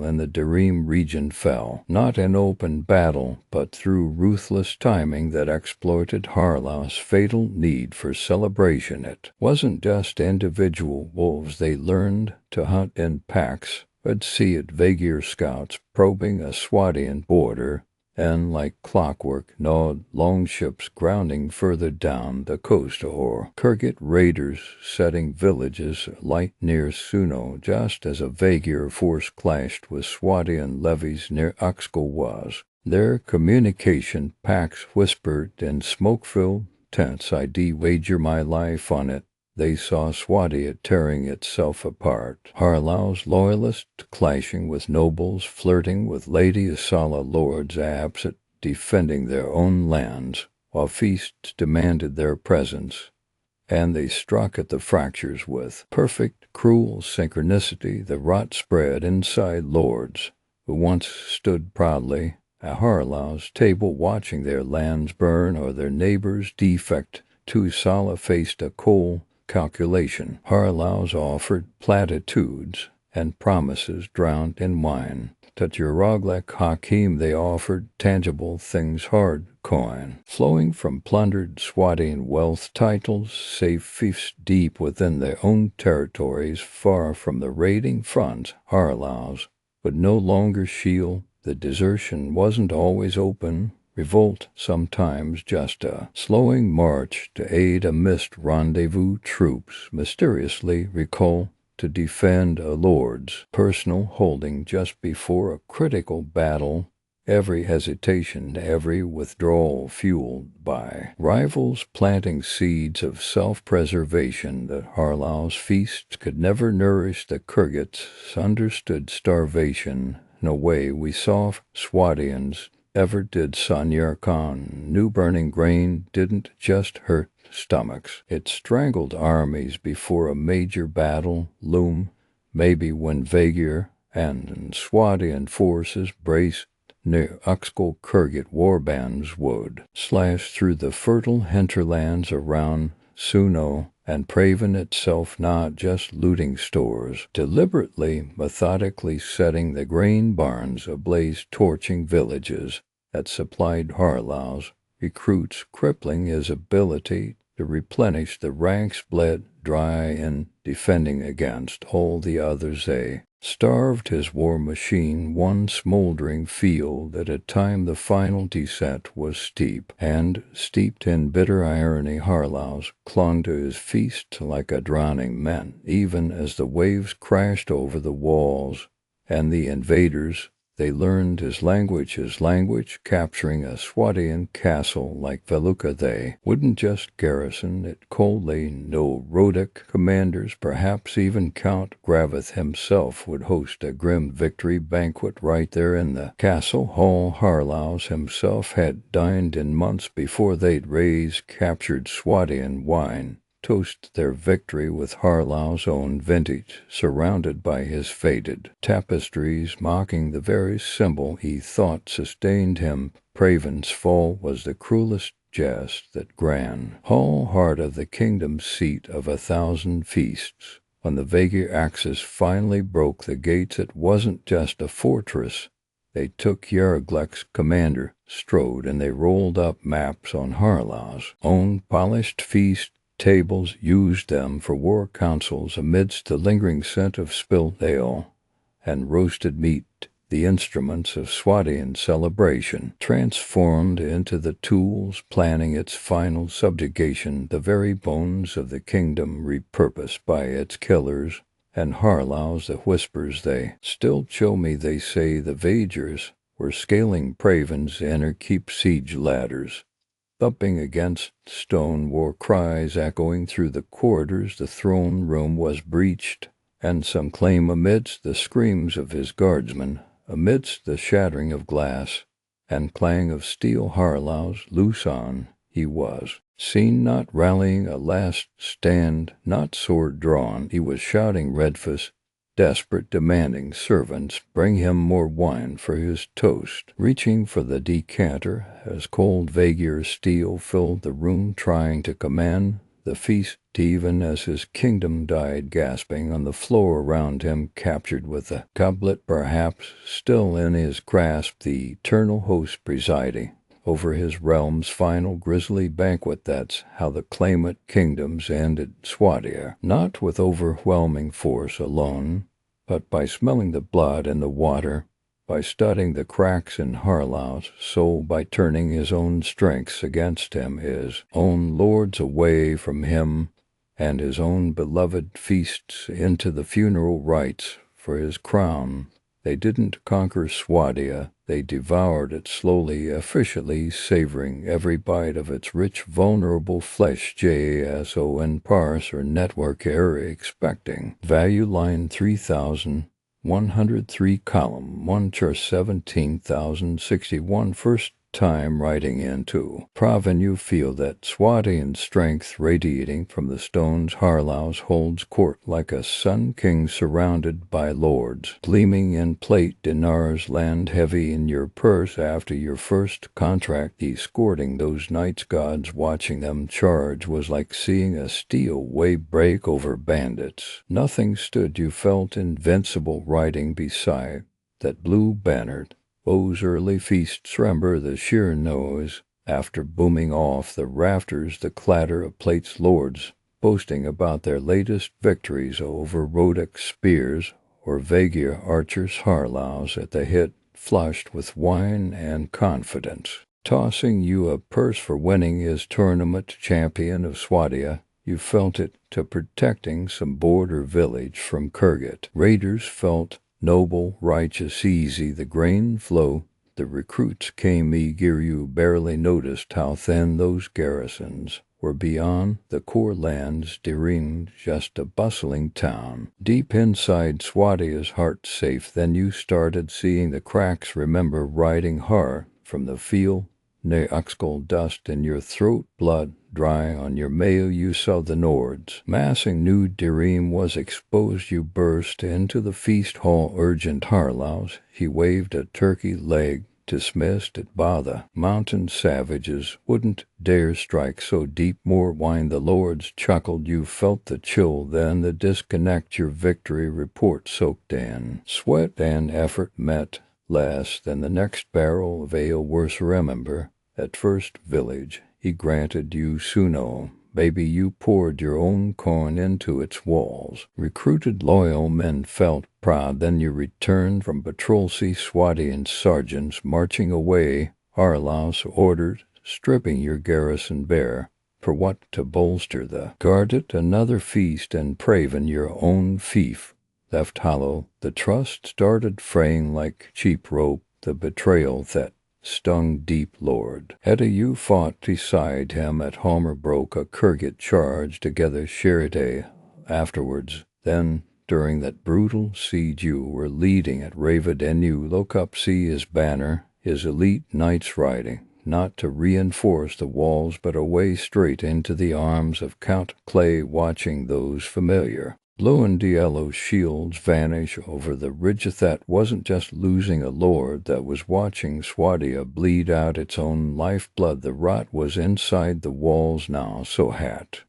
in the Dhirim region fell, not in open battle, but through ruthless timing that exploited Harlaus' fatal need for celebration. It wasn't just individual wolves. They learned to hunt in packs. I'd see it Vaegirs scouts probing a Swadian border, and like clockwork gnawed longships grounding further down the coast, or Kurgit raiders setting villages light near Suno, just as a Vaegir force clashed with Swadian levies near Uxkhal. Was their communication packs whispered in smoke-filled tents. I'd wager my life on it. They saw Swadia tearing itself apart, Harlaus' loyalists clashing with nobles, flirting with Lady Asala lords, absent defending their own lands, while feasts demanded their presence. And they struck at the fractures with perfect, cruel synchronicity. The rot spread inside lords who once stood proudly at Harlaus' table, watching their lands burn or their neighbors defect. To Sala faced a cold calculation. Harlaus offered platitudes and promises drowned in wine. To Uxkhal Hakim they offered tangible things, hard coin, flowing from plundered Swadian wealth, titles, safe fiefs deep within their own territories, far from the raiding front. Harlaus would no longer shield. The desertion wasn't always open. Revolt sometimes just a slowing march to aid a missed rendezvous. Troops mysteriously recall to defend a lord's personal holding just before a critical battle. Every hesitation, every withdrawal fueled by rivals, planting seeds of self-preservation that Harlaus' feasts could never nourish. The Kurgits understood starvation in a way we saw Swadians ever did. Sanyar Khan knew burning grain didn't just hurt stomachs. It strangled armies before a major battle loom. Maybe when Vaegir and Swadian forces braced near Uxkhal, Kurgit warbands would slash through the fertile hinterlands around Suno, and Praven itself, not just looting stores, deliberately, methodically setting the grain barns ablaze, torching villages that supplied Harlaus' recruits, crippling his ability to replenish. The ranks bled dry in defending against all the others. They starved his war machine, one smoldering field at a time. The final descent was steep, and steeped in bitter irony, Harlaus clung to his feast like a drowning man, even as the waves crashed over the walls and the invaders They learned his language, capturing a Swadian castle like Veluca. They wouldn't just garrison it coldly. No Rhodoks commanders, perhaps even Count Gravith himself, would host a grim victory banquet right there in the castle hall. Harlaus himself had dined in months before they'd raised captured Swadian wine, toast their victory with Harlaus' own vintage, surrounded by his faded tapestries, mocking the very symbol he thought sustained him. Praven's fall was the cruelest jest that Gran Hall, heart of the kingdom seat of 1,000 feasts. When the Vaegir axis finally broke the gates, it wasn't just a fortress. They took Yaroglec's commander, Strode, and they rolled up maps on Harlaus' own polished feast tables, used them for war councils amidst the lingering scent of spilled ale and roasted meat, the instruments of Swadian celebration, transformed into the tools planning its final subjugation, the very bones of the kingdom repurposed by its killers. And Harlaus, the whispers they still chill me, they say the Vaegirs were scaling Praven's inner keep siege ladders, thumping against stone, war cries echoing through the corridors. The throne room was breached, and some claim amidst the screams of his guardsmen, amidst the shattering of glass and clang of steel. Harlaus, loose on, he was seen not rallying a last stand, not sword drawn. He was shouting Redfuss, desperate, demanding servants bring him more wine for his toast, reaching for the decanter as cold Vaegir steel filled the room, trying to command the feast, even as his kingdom died gasping on the floor around him, captured with a goblet perhaps still in his grasp, the eternal host presiding over his realm's final grisly banquet. That's how the claimant kingdoms ended. Swadia, not with overwhelming force alone, but by smelling the blood in the water, by studying the cracks in Harlaus' soul, by turning his own strengths against him, his own lords away from him, and his own beloved feasts into the funeral rites for his crown. They didn't conquer Swadia, they devoured it slowly, efficiently, savoring every bite of its rich, vulnerable flesh. JSON parser network error expecting. Value line 3103, column 1, char 17,061. First time writing into Praven, you feel that Swadian strength radiating from the stones. Harlaus holds court like a sun king surrounded by lords, gleaming in plate. Dinars land heavy in your purse after your first contract. Escorting those knights, gods watching them charge was like seeing a steel wave break over bandits. Nothing stood, you felt invincible riding beside that blue bannered those early feasts. Remember the sheer noise after booming off the rafters, the clatter of plates, lords boasting about their latest victories over Rhodoks spears or Vaegir archers. Harlaus at the hit, flushed with wine and confidence, tossing you a purse for winning his tournament. Champion of Swadia, you felt it to protecting some border village from Kurgat. Raiders felt noble, righteous, easy the grain flow. The recruits came eager. You barely noticed how thin those garrisons were beyond the core lands. Dhirim, just a bustling town deep inside Swadia's heart, safe. Then you started seeing the cracks. Remember riding hard from the field near Uxkhal, dust in your throat, blood dry on your mail. You saw the Nords massing. New Dhirim was exposed. You burst into the feast hall. Urgent Harlaus, he waved a turkey leg, dismissed it. The mountain savages wouldn't dare strike so deep. More wine, the lords chuckled. You felt the chill, then the disconnect. Your victory report soaked in sweat and effort met less than the next barrel of ale. Worse, remember at first village he granted you Suno. Baby, you poured your own coin into its walls. Recruited loyal men felt proud. Then you returned from patrol. See Swadian sergeants marching away. Harlaus ordered, stripping your garrison bare. For what? To bolster the guard at another feast. And Praven, your own fief, left hollow, the trust started fraying like cheap rope, the betrayal that stung deep lord. Edda you fought beside him at Homer broke a Kurgit charge together Shiride afterwards. Then, during that brutal siege you were leading at Ravid and you look up see his banner, his elite knights riding, not to reinforce the walls but away straight into the arms of Count Clay watching those familiar blue and yellow shields vanish over the ridge. That wasn't just losing a lord, that was watching Swadia bleed out its own lifeblood. The rot was inside the walls now, so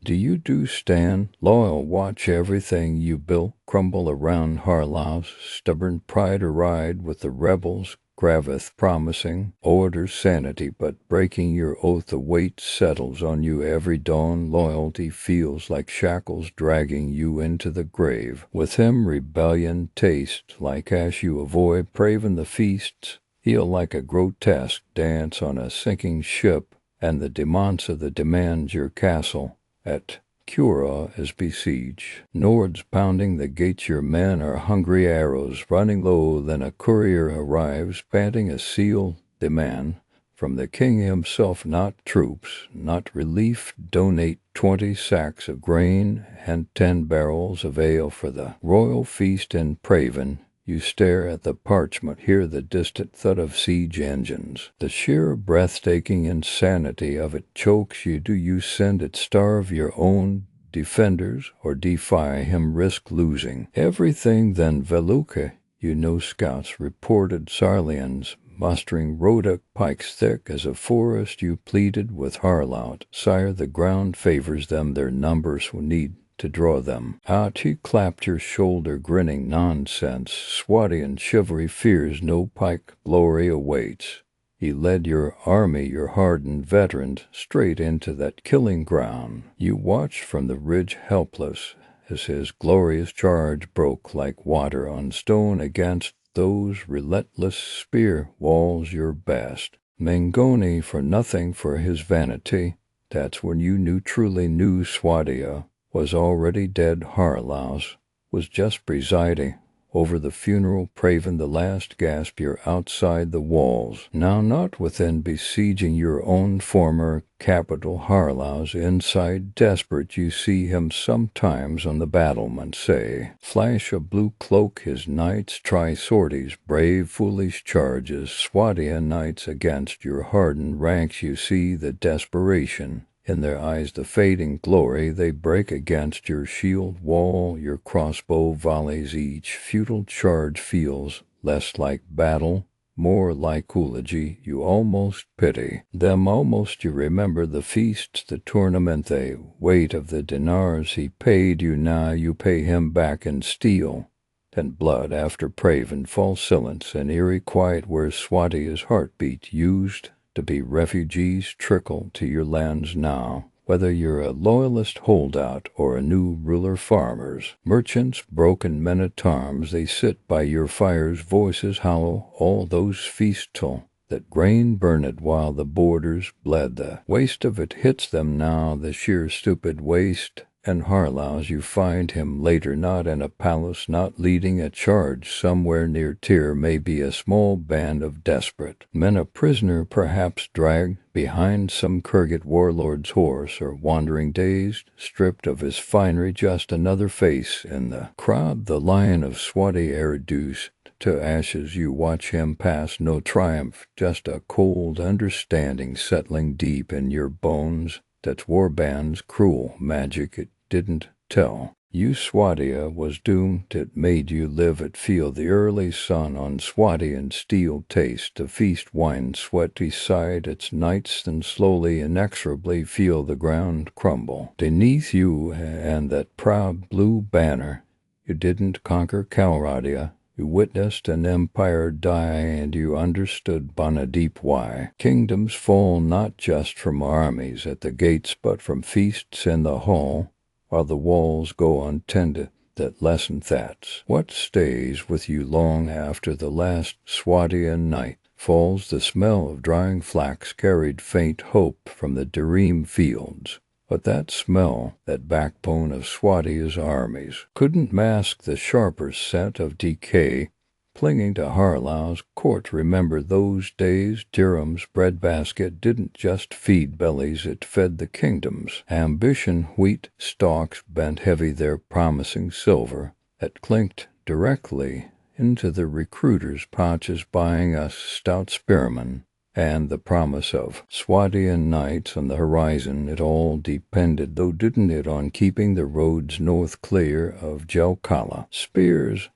do you stand loyal, watch everything you built crumble around Harlaus, stubborn pride a ride with the rebels, Graveth promising order sanity, but breaking your oath a weight settles on you every dawn. Loyalty feels like shackles dragging you into the grave. With him rebellion tastes like ash you avoid. Praven the feasts feel like a grotesque dance on a sinking ship, and the demons of the demands your castle at Cura is besieged. Nords pounding the gates, your men are hungry arrows running low. Then a courier arrives, panting a sealed demand from the king himself, not troops, not relief. Donate 20 sacks of grain and 10 barrels of ale for the royal feast in Praven. You stare at the parchment, hear the distant thud of siege engines. The sheer breathtaking insanity of it chokes you. Do you send it starve your own defenders, or defy him, risk losing everything? Then Veluca, you know scouts reported Sarlians mustering Rhodoks pikes thick as a forest. You pleaded with Harlaut, sire, the ground favors them, their numbers will need to draw them out. He clapped your shoulder, grinning nonsense. Swadian chivalry fears no pike, glory awaits. He led your army, your hardened veterans, straight into that killing ground. You watched from the ridge helpless as his glorious charge broke like water on stone against those relentless spear walls. Your best Mangoni for nothing for his vanity. That's when you truly knew Swadia was already dead. Harlaus was just presiding over the funeral. Praven the last gasp, you're outside the walls now, not within, besieging your own former capital. Harlaus inside, desperate. You see him sometimes on the battlements, say flash a blue cloak. His knights try sorties, brave foolish charges. Swadia knights against your hardened ranks. You see the desperation in their eyes, the fading glory. They break against your shield wall, your crossbow volleys. Each futile charge feels less like battle, more like eulogy. You almost pity them, almost you remember the feast, the tournament, the weight of the dinars he paid you. Now you pay him back in steel and blood. After Praven falls silence, an eerie quiet where Swadia's heartbeat used to be refugees trickle to your lands now. Whether you're a loyalist holdout or a new ruler, farmers, merchants, broken men-at-arms, they sit by your fires, voices hollow. All those feast till that grain burned while the borders bled. The waste of it hits them now, the sheer stupid waste. And Harlaus, you find him later, not in a palace, not leading a charge somewhere near Tyr, maybe a small band of desperate men, a prisoner perhaps, dragged behind some Kurgit warlord's horse, or wandering dazed, stripped of his finery, just another face in the crowd. The lion of Swadia reduced to ashes, you watch him pass, no triumph, just a cold understanding settling deep in your bones. That's Warband's cruel magic, it didn't tell you Swadia was doomed. It made you live it, feel the early sun on Swadian steel, taste the feast wine, sweat beside its nights, then slowly, inexorably feel the ground crumble beneath you and that proud blue banner. You didn't conquer Calradia. You witnessed an empire die, and you understood Deep why kingdoms fall not just from armies at the gates, but from feasts in the hall, while the walls go untended. That lesson, that's what stays with you long after the last Swadian night falls. The smell of drying flax carried faint hope from the Dhirim fields. But that smell, that backbone of Swadia's armies, couldn't mask the sharper scent of decay clinging to Harlaus' court. Remember those days? Dhirim's breadbasket didn't just feed bellies, it fed the kingdom's ambition. Wheat stalks bent heavy their promising silver that clinked directly into the recruiters' pouches, buying us stout spearmen and the promise of Swadian knights on the horizon. It all depended, though didn't it, on keeping the roads north clear of Uxkhal. Spears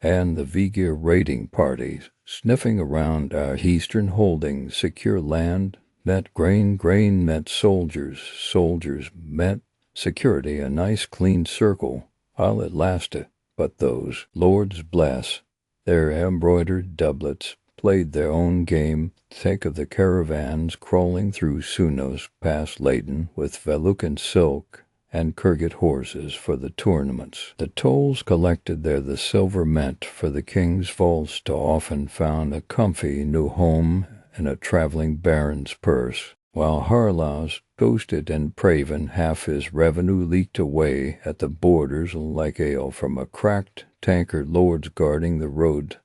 and the Vaegir raiding parties sniffing around our eastern holdings. Secure land meant grain, grain meant soldiers, soldiers meant security. A nice clean circle while it lasted. But those lords, bless their embroidered doublets, played their own game. Think of the caravans crawling through Sunos Pass laden with Velucan silk and Kurgit horses for the tournaments. The tolls collected there, the silver meant for the king's vaults to often found a comfy new home in a traveling baron's purse. While Harlaus ghosted in Praven, half his revenue leaked away at the borders like ale from a cracked tankard. Lords guarding the road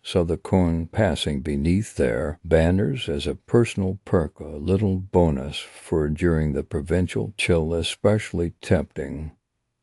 saw the corn passing beneath their banners as a personal perk, a little bonus for enduring the provincial chill, especially tempting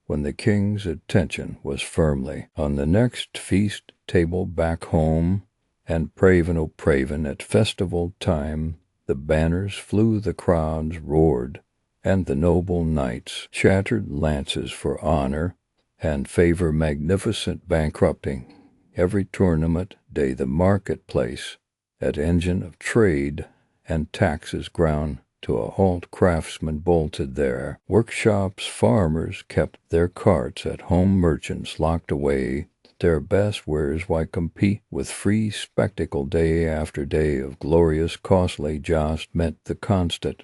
when the king's attention was firmly on the next feast table back home. And Praven, oh Praven, at festival time the banners flew, the crowds roared, and the noble knights shattered lances for honor and favor, magnificent bankrupting every tournament day. The marketplace, that engine of trade and taxes, ground to a halt. Craftsmen bolted their workshops, farmers kept their carts at home, merchants locked away their best wares. Why compete with free spectacle? Day after day of glorious costly joust meant the constant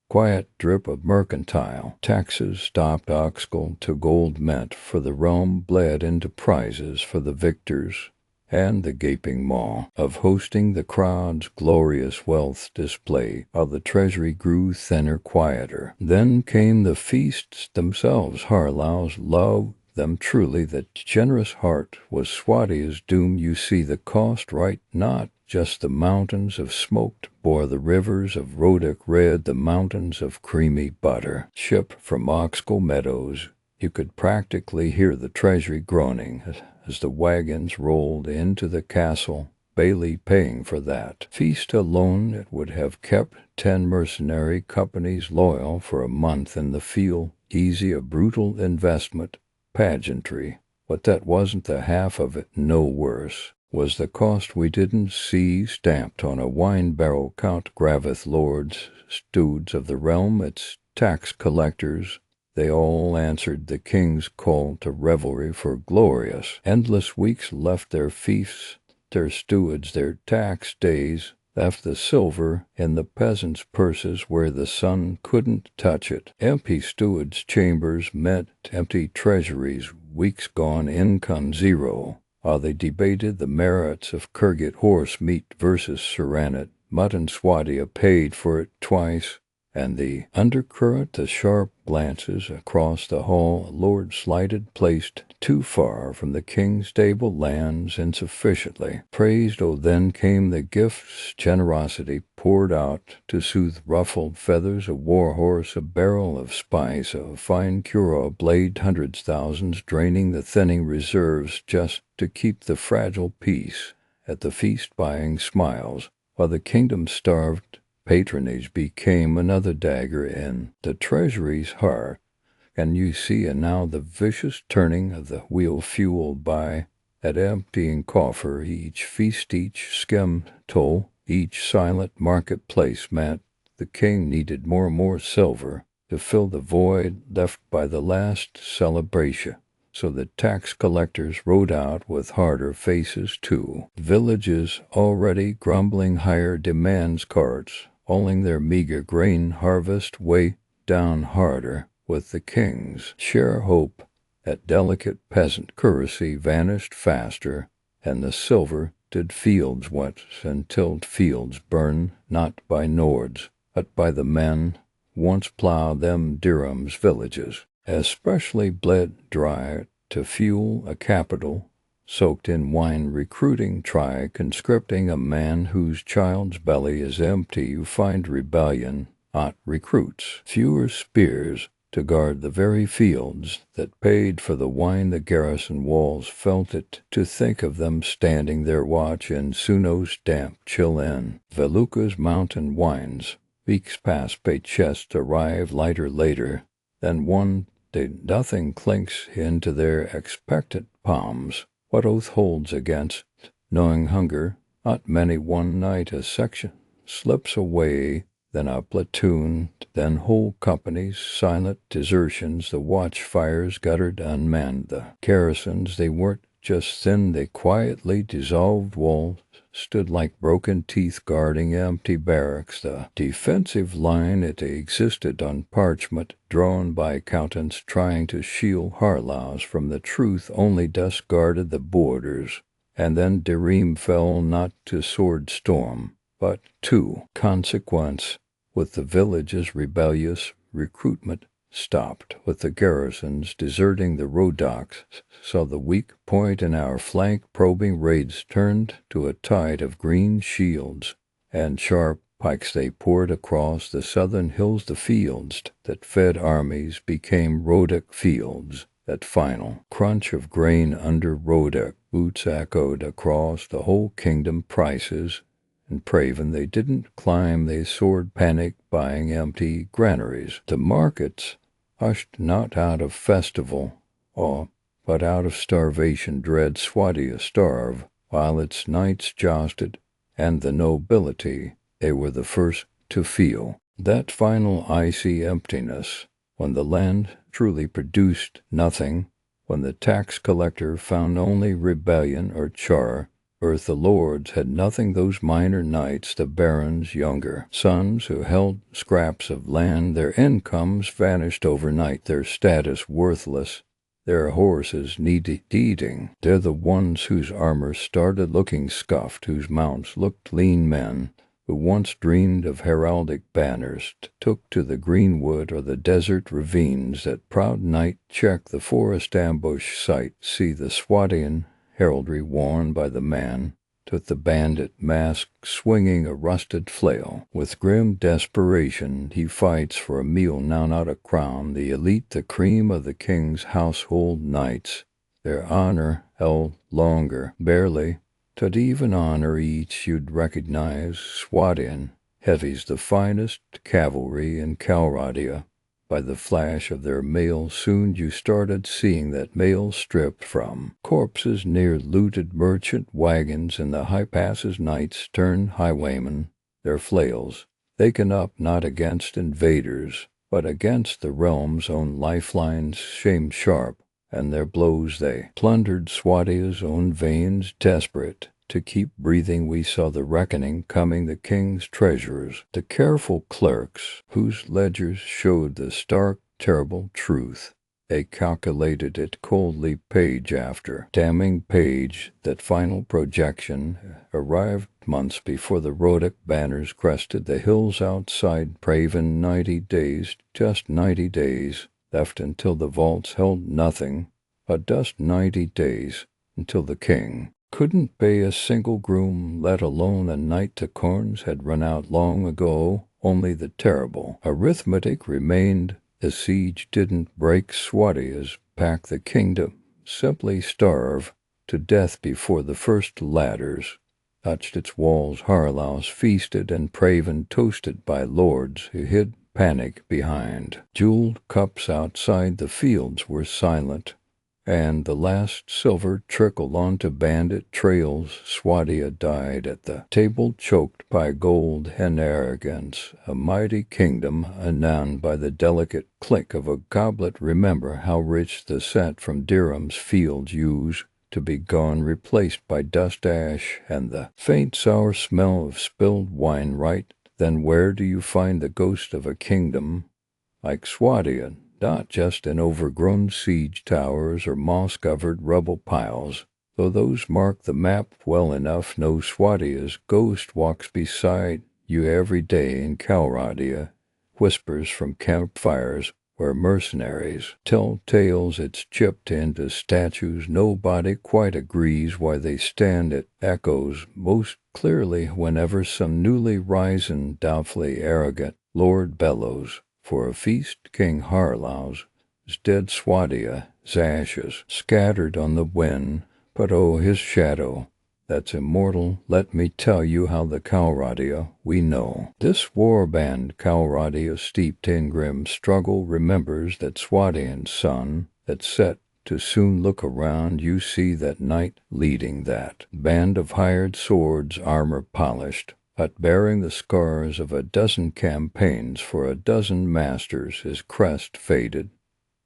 quiet drip of mercantile taxes. Stopped Uxkhal to gold meant for the realm bled into prizes for the victors, and the gaping maw of hosting the crowd's glorious wealth display, while the treasury grew thinner, quieter. Then came the feasts themselves. Harlaus loved them truly. The generous heart was Swadia's doom. You see the cost right, not just the mountains of smoked boar, the rivers of Rhodoks red, the mountains of creamy butter. Ship from Uxkhal meadows, you could practically hear the treasury groaning as the wagons rolled into the castle. Bailey paying for that feast alone, it would have kept 10 mercenary companies loyal for a month in the field. Easy, a brutal investment, pageantry. But that wasn't the half of it. No worse was the cost we didn't see stamped on a wine barrel. Count Gravith, lords, stewds of the realm, its tax collectors, they all answered the king's call to revelry. For glorious, endless weeks left their fiefs, their stewards, their tax days, left the silver in the peasants' purses where the sun couldn't touch it. Empty stewards' chambers meant empty treasuries, weeks gone, income zero, while they debated the merits of Kurgit horse meat versus Serenit mutton. Swadia paid for it twice, and the undercurrent, the sharp glances across the hall. A lord slighted, placed too far from the king's stable lands, insufficiently praised. Oh, then came the gifts, generosity poured out to soothe ruffled feathers, a war horse, a barrel of spice, a fine cure, a blade, hundreds, thousands, draining the thinning reserves just to keep the fragile peace at the feast, buying smiles while the kingdom starved. Patronage became another dagger in the treasury's heart. And you see, and now the vicious turning of the wheel, fueled by that emptying coffer. Each feast, each skim toll, each silent marketplace meant the king needed more and more silver to fill the void left by the last celebration. So the tax collectors rode out with harder faces too. Villages already grumbling higher demands, carts hauling their meager grain harvest way down harder with the king's share. Hope that delicate peasant courtesy vanished faster, and the silver did fields wet and tilled fields burn, not by Nords, but by the men once plowed them Dhirim's villages, especially bled dry to fuel a capital soaked in wine, recruiting, try conscripting a man whose child's belly is empty. You find rebellion, hot recruits, fewer spears to guard the very fields that paid for the wine. The garrison walls felt it to think of them standing their watch in Suno's damp chill inn. Veluca's mountain wines, weeks past pay chests arrive lighter later than one day. Nothing clinks into their expectant palms. What oath holds against knowing hunger? Not many. One night a section slips away, then a platoon, then whole companies, silent desertions. The watchfires guttered, unmanned. The garrisons, they weren't just thin, they quietly dissolved. Walls stood like broken teeth guarding empty barracks. The defensive line, it existed on parchment, drawn by accountants trying to shield Harlaus from the truth. Only dust guarded the borders. And then Dhirim fell, not to sword storm, but to consequence. With the villages rebellious, recruitment stopped. With the garrisons deserting, the Rhodoks saw the weak point in our flank. Probing raids turned to a tide of green shields and sharp pikes. They poured across the southern hills. The fields that fed armies became Rhodoks fields. That final crunch of grain under Rhodoks boots echoed across the whole kingdom. Prices in Praven, they didn't climb, they soared, panic buying empty granaries. The markets hushed, not out of festival awe, but out of starvation dread. Swadia starve, while its knights jousted, and the nobility, they were the first to feel that final icy emptiness, when the land truly produced nothing, when the tax collector found only rebellion or char. Earth, the lords had nothing. Those minor knights, the barons' younger sons who held scraps of land, their incomes vanished overnight, their status worthless, their horses needing. They're the ones whose armor started looking scuffed, whose mounts looked lean. Men who once dreamed of heraldic banners took to the greenwood or the desert ravines. That proud night check the forest ambush sight. See the Swadian heraldry worn by the man, took the bandit mask, swinging a rusted flail. With grim desperation he fights for a meal, now not a crown. The elite, the cream of the king's household knights, their honor held longer, barely. T'd even honor each you'd recognize. Swadian heavies, the finest cavalry in Calradia. By the flash of their mail soon you started seeing that mail stripped from corpses near looted merchant wagons. In the high passes knights turned highwaymen, their flails taken up not against invaders, but against the realm's own lifelines, shame sharp, and their blows they plundered Swadia's own veins. Desperate to keep breathing, we saw the reckoning coming. The king's treasurers, the careful clerks, whose ledgers showed the stark, terrible truth, they calculated it coldly, page after damning page. That final projection arrived months before the Rhodoks banners crested the hills outside Praven. 90 days, just 90 days, left until the vaults held nothing but dust. 90 days until the king couldn't pay a single groom, let alone a knight. To corns had run out long ago. Only the terrible arithmetic remained. The siege didn't break Swadia's pack. The kingdom simply starved to death before the first ladders touched its walls. Harlaus feasted and Praven toasted by lords who hid panic behind jeweled cups outside. The fields were silent, and the last silver trickled onto bandit trails. Swadia died at the table, choked by gold and arrogance. A mighty kingdom, anon by the delicate clink of a goblet. Remember how rich the scent from Dhirim's fields used to be gone, replaced by dust, ash, and the faint sour smell of spilled wine. Right then, where do you find the ghost of a kingdom like Swadia? Not just in overgrown siege towers or moss-covered rubble piles, though those mark the map well enough. No, Swadia's ghost walks beside you every day in Calradia, whispers from campfires where mercenaries tell tales. It's chipped into statues. Nobody quite agrees why they stand. It echoes most clearly whenever some newly risen, doubtfully arrogant lord bellows for a feast. King Harlaus' dead Swadia's ashes scattered on the wind, but oh, his shadow that's immortal. Let me tell you how the Calradia we know. This warband Calradia, steeped in grim struggle, remembers that Swadian sun that set to soon. Look around, you see that knight leading that band of hired swords, armor polished, but bearing the scars of a dozen campaigns for a dozen masters. His crest faded,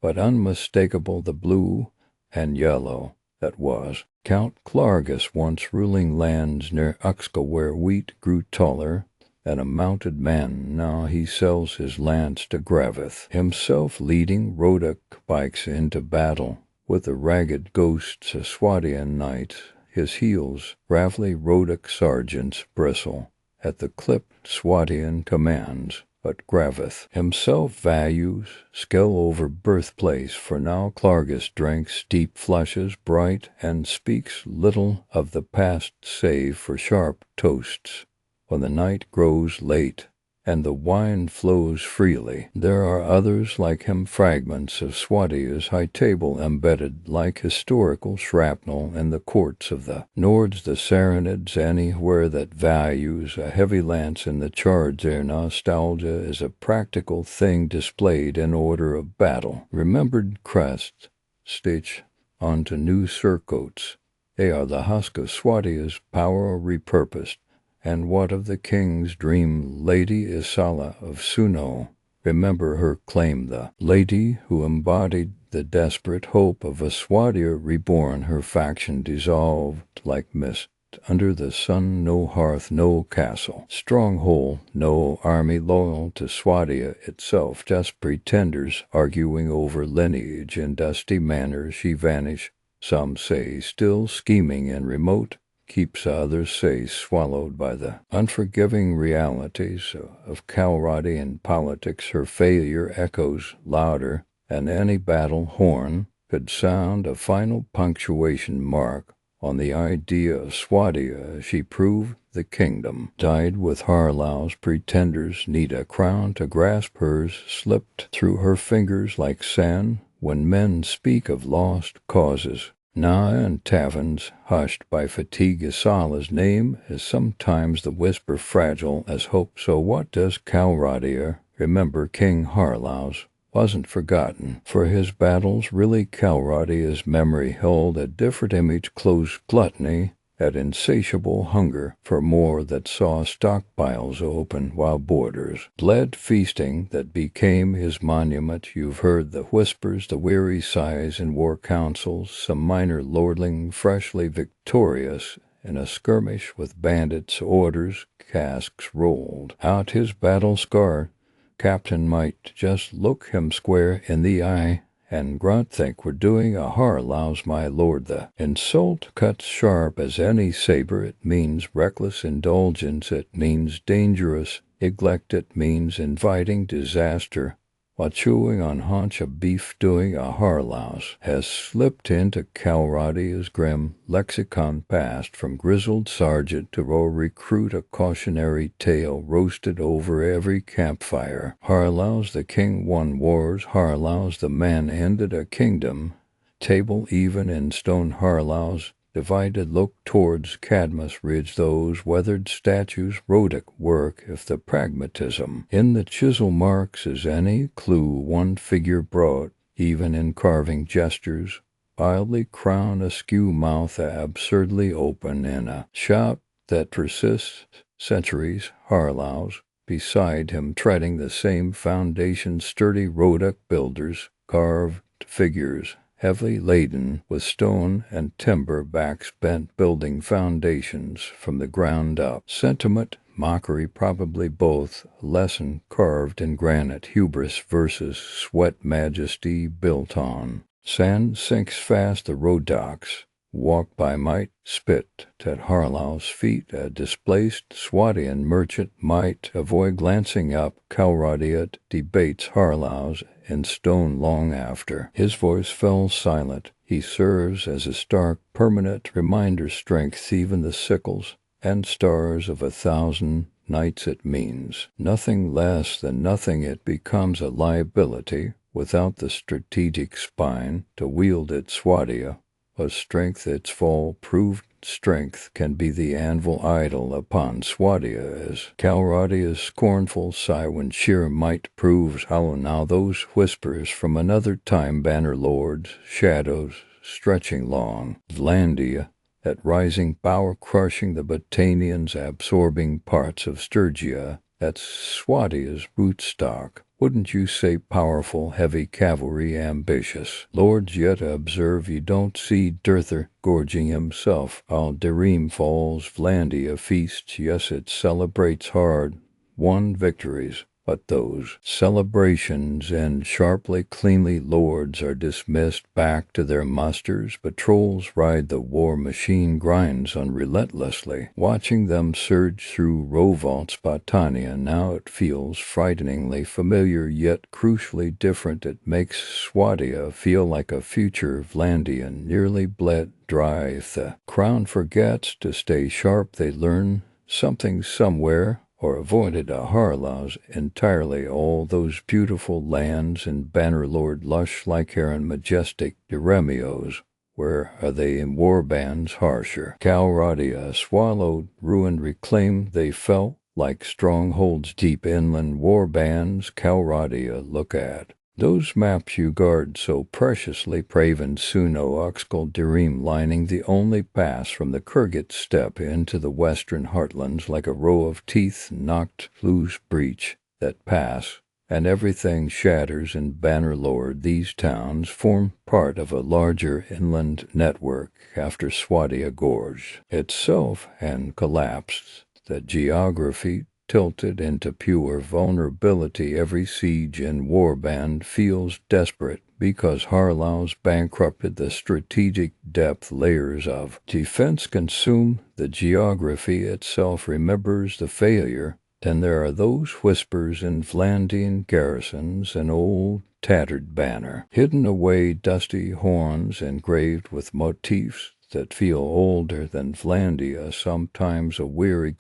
but unmistakable, the blue and yellow that was Count Clargus, once ruling lands near Uxkhal where wheat grew taller than a mounted man. Now he sells his lance to Graveth, himself leading Rhodoks bikes into battle with the ragged ghosts of Swadian knights. His heels, gravelly Rhodoks sergeants bristle at the clipped Swadian commands. But Graveth himself values skill over birthplace, for now Clargus drinks deep flushes bright and speaks little of the past save for sharp toasts. When the night grows late and the wine flows freely, there are others like him, fragments of Swadia's high table embedded like historical shrapnel in the courts of the Nords, the Saronids, anywhere that values a heavy lance in the charge. Their nostalgia is a practical thing displayed in order of battle. Remembered crests stitched onto new surcoats, they are the husk of Swadia's power repurposed. And what of the king's dream, Lady Isala of Suno? Remember her claim, the lady who embodied the desperate hope of a Swadia reborn. Her faction dissolved like mist under the sun. No hearth, no castle, stronghold, no army loyal to Swadia itself. Just pretenders arguing over lineage in dusty manners. She vanished, some say still scheming and remote, keeps others say swallowed by the unforgiving realities of Calradian politics. Her failure echoes louder than any battle horn could sound, a final punctuation mark on the idea of Swadia. She proved the kingdom died with Harlaus. Pretenders need a crown to grasp. Hers slipped through her fingers like sand when men speak of lost causes. Now in taverns, hushed by fatigue, Isala's name is sometimes the whisper fragile as hope. So what does Calradia remember? King Harlaus wasn't forgotten for his battles, really. Calradia's memory held a different image, close gluttony, that insatiable hunger for more that saw stockpiles open while borders bled, feasting that became his monument. You've heard the whispers, the weary sighs in war councils, some minor lordling freshly victorious in a skirmish with bandits, orders, casques rolled out. His battle scar captain might just look him square in the eye and grunt, think we're doing a Harlaus, my lord. The insult cuts sharp as any saber. It means reckless indulgence, it means dangerous neglect, it means inviting disaster. While chewing on haunch of beef, doing a Harlaus has slipped into Calradia's grim lexicon, passed from grizzled sergeant to raw recruit, a cautionary tale roasted over every campfire. Harlaus the king won wars, Harlaus the man ended a kingdom. Table even in stone, Harlaus divided. Look towards Cadmus Ridge, those weathered statues, Rhodoks work. If the pragmatism in the chisel marks is any clue, one figure brought, even in carving gestures, wildly crowned, askew, mouth absurdly open, in a shop that persists centuries. Harlaus beside him, treading the same foundation, sturdy Rhodoks builders, carved figures heavily laden with stone and timber, backs bent, building foundations from the ground up. Sentiment, mockery, probably both, lesson carved in granite. Hubris versus sweat, majesty built on sand sinks fast. The Rhodoks walk by might, spit at Harlaus' feet. A displaced Swadian merchant might avoid glancing up. Calradia debates Harlaus in stone long after his voice fell silent. He serves as a stark, permanent reminder, strength even the sickles and stars of 1,000 nights. It means nothing less than nothing. It becomes a liability without the strategic spine to wield it. Swadia, a strength its fall-proved strength can be the anvil idle upon Swadia, as Calradia's scornful sigh when sheer might proves hollow. Now those whispers from another time, Bannerlord's shadows stretching long, Vlandia, at rising power crushing the Botanians, absorbing parts of Sturgia, at Swadia's rootstock. Wouldn't you say powerful, heavy cavalry, ambitious lords? Yet observe you don't see Dirther gorging himself. While Dhirim falls, Vlandia feasts. Yes, it celebrates hard-won victories. But those celebrations end sharply. Cleanly lords are dismissed back to their musters. Patrols ride, the war machine grinds unrelentlessly. Watching them surge through Rovalt's Botania, now it feels frighteningly familiar, yet crucially different. It makes Swadia feel like a future Vlandian, nearly bled dry. If the crown forgets to stay sharp, they learn something somewhere, or avoided a Harlaus entirely. All those beautiful lands in Bannerlord, lush like Heron, majestic Dhiremios, where are they in Warband's harsher? Calradia, swallowed, ruined, reclaimed, they fell like strongholds deep inland. Warbands, Calradia, look at those maps you guard so preciously. Praven, Suno, Uxkhal, Dhirim, lining the only pass from the Kurgit steppe into the western heartlands, like a row of teeth knocked loose. Breach that pass, and everything shatters in Bannerlord. These towns form part of a larger inland network after Swadia gorged itself and collapsed. The geography tilted into pure vulnerability. Every siege in Warband feels desperate because Harlaus bankrupted the strategic depth. Layers of defense consume the geography itself. Remembers the failure. Then there are those whispers in Vlandian garrisons, an old tattered banner, hidden away, dusty horns engraved with motifs that feel older than Vlandia. Sometimes a weary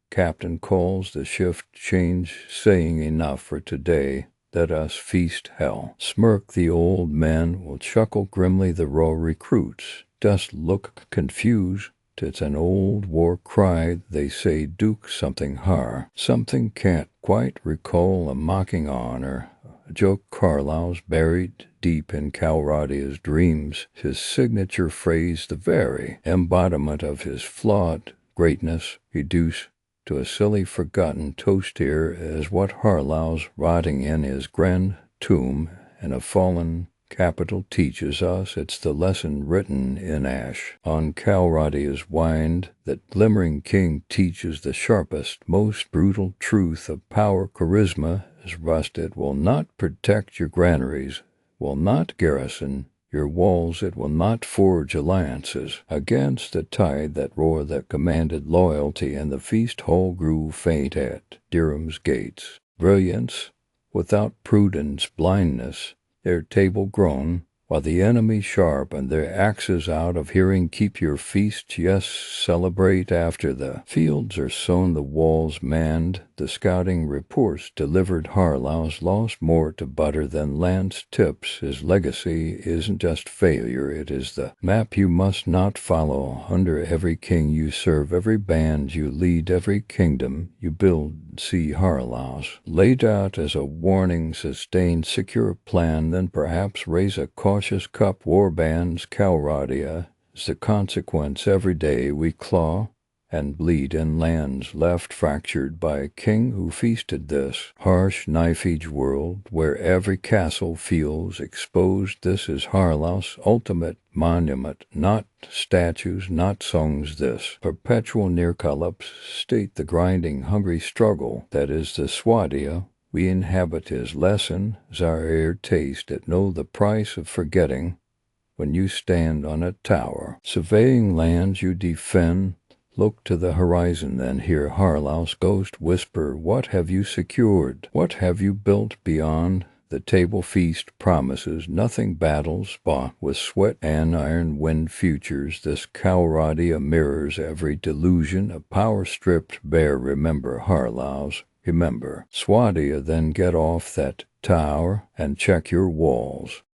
captain calls the shift change, saying enough for today, let us feast hell. Smirk the old men, will chuckle grimly the raw recruits. Just look confused. 'Tis an old war cry, they say. Duke something har, something can't quite recall. A mocking honor, a joke. Harlaus buried deep in Calradia's dreams, his signature phrase, the very embodiment of his flawed greatness, reduced to a silly forgotten toast. Here is what Harlaus, rotting in his grand tomb in a fallen capital, teaches us. It's the lesson written in ash on Calradia's wind. That glimmering king teaches the sharpest, most brutal truth of power. Charisma is rust. It will not protect your granaries, will not garrison your walls. It will not forge alliances against the tide that roar, that commanded loyalty. And the feast hall grew faint at Dhirim's gates. Brilliance without prudence, blindness, their table grown, while the enemy sharpened their axes out of hearing. Keep your feast, yes, celebrate after the fields are sown, the walls manned, the scouting reports delivered. Harlaus lost more to butter than lance tips. His legacy isn't just failure, it is the map you must not follow. Under every king you serve, every band you lead, every kingdom you build, see Harlaus laid out as a warning, sustained, secure plan. Then perhaps raise a cautious cup. Warbands, Calradia is the consequence. Every day we claw and bleed in lands left fractured by a king who feasted this harsh knife-edged world, where every castle feels exposed. This is Harlaus' ultimate monument, not statues, not songs. This perpetual near-collapse state, the grinding, hungry struggle that is the Swadia we inhabit. His lesson is our air taste. It know the price of forgetting when you stand on a tower, surveying lands you defend. Look to the horizon, then hear Harlaus' ghost whisper, what have you secured? What have you built beyond? The table feast promises nothing battles bought with sweat and iron-wind futures. This Calradia mirrors every delusion, a power-stripped bear. Remember, Harlaus, remember. Swadia, then get off that tower and check your walls.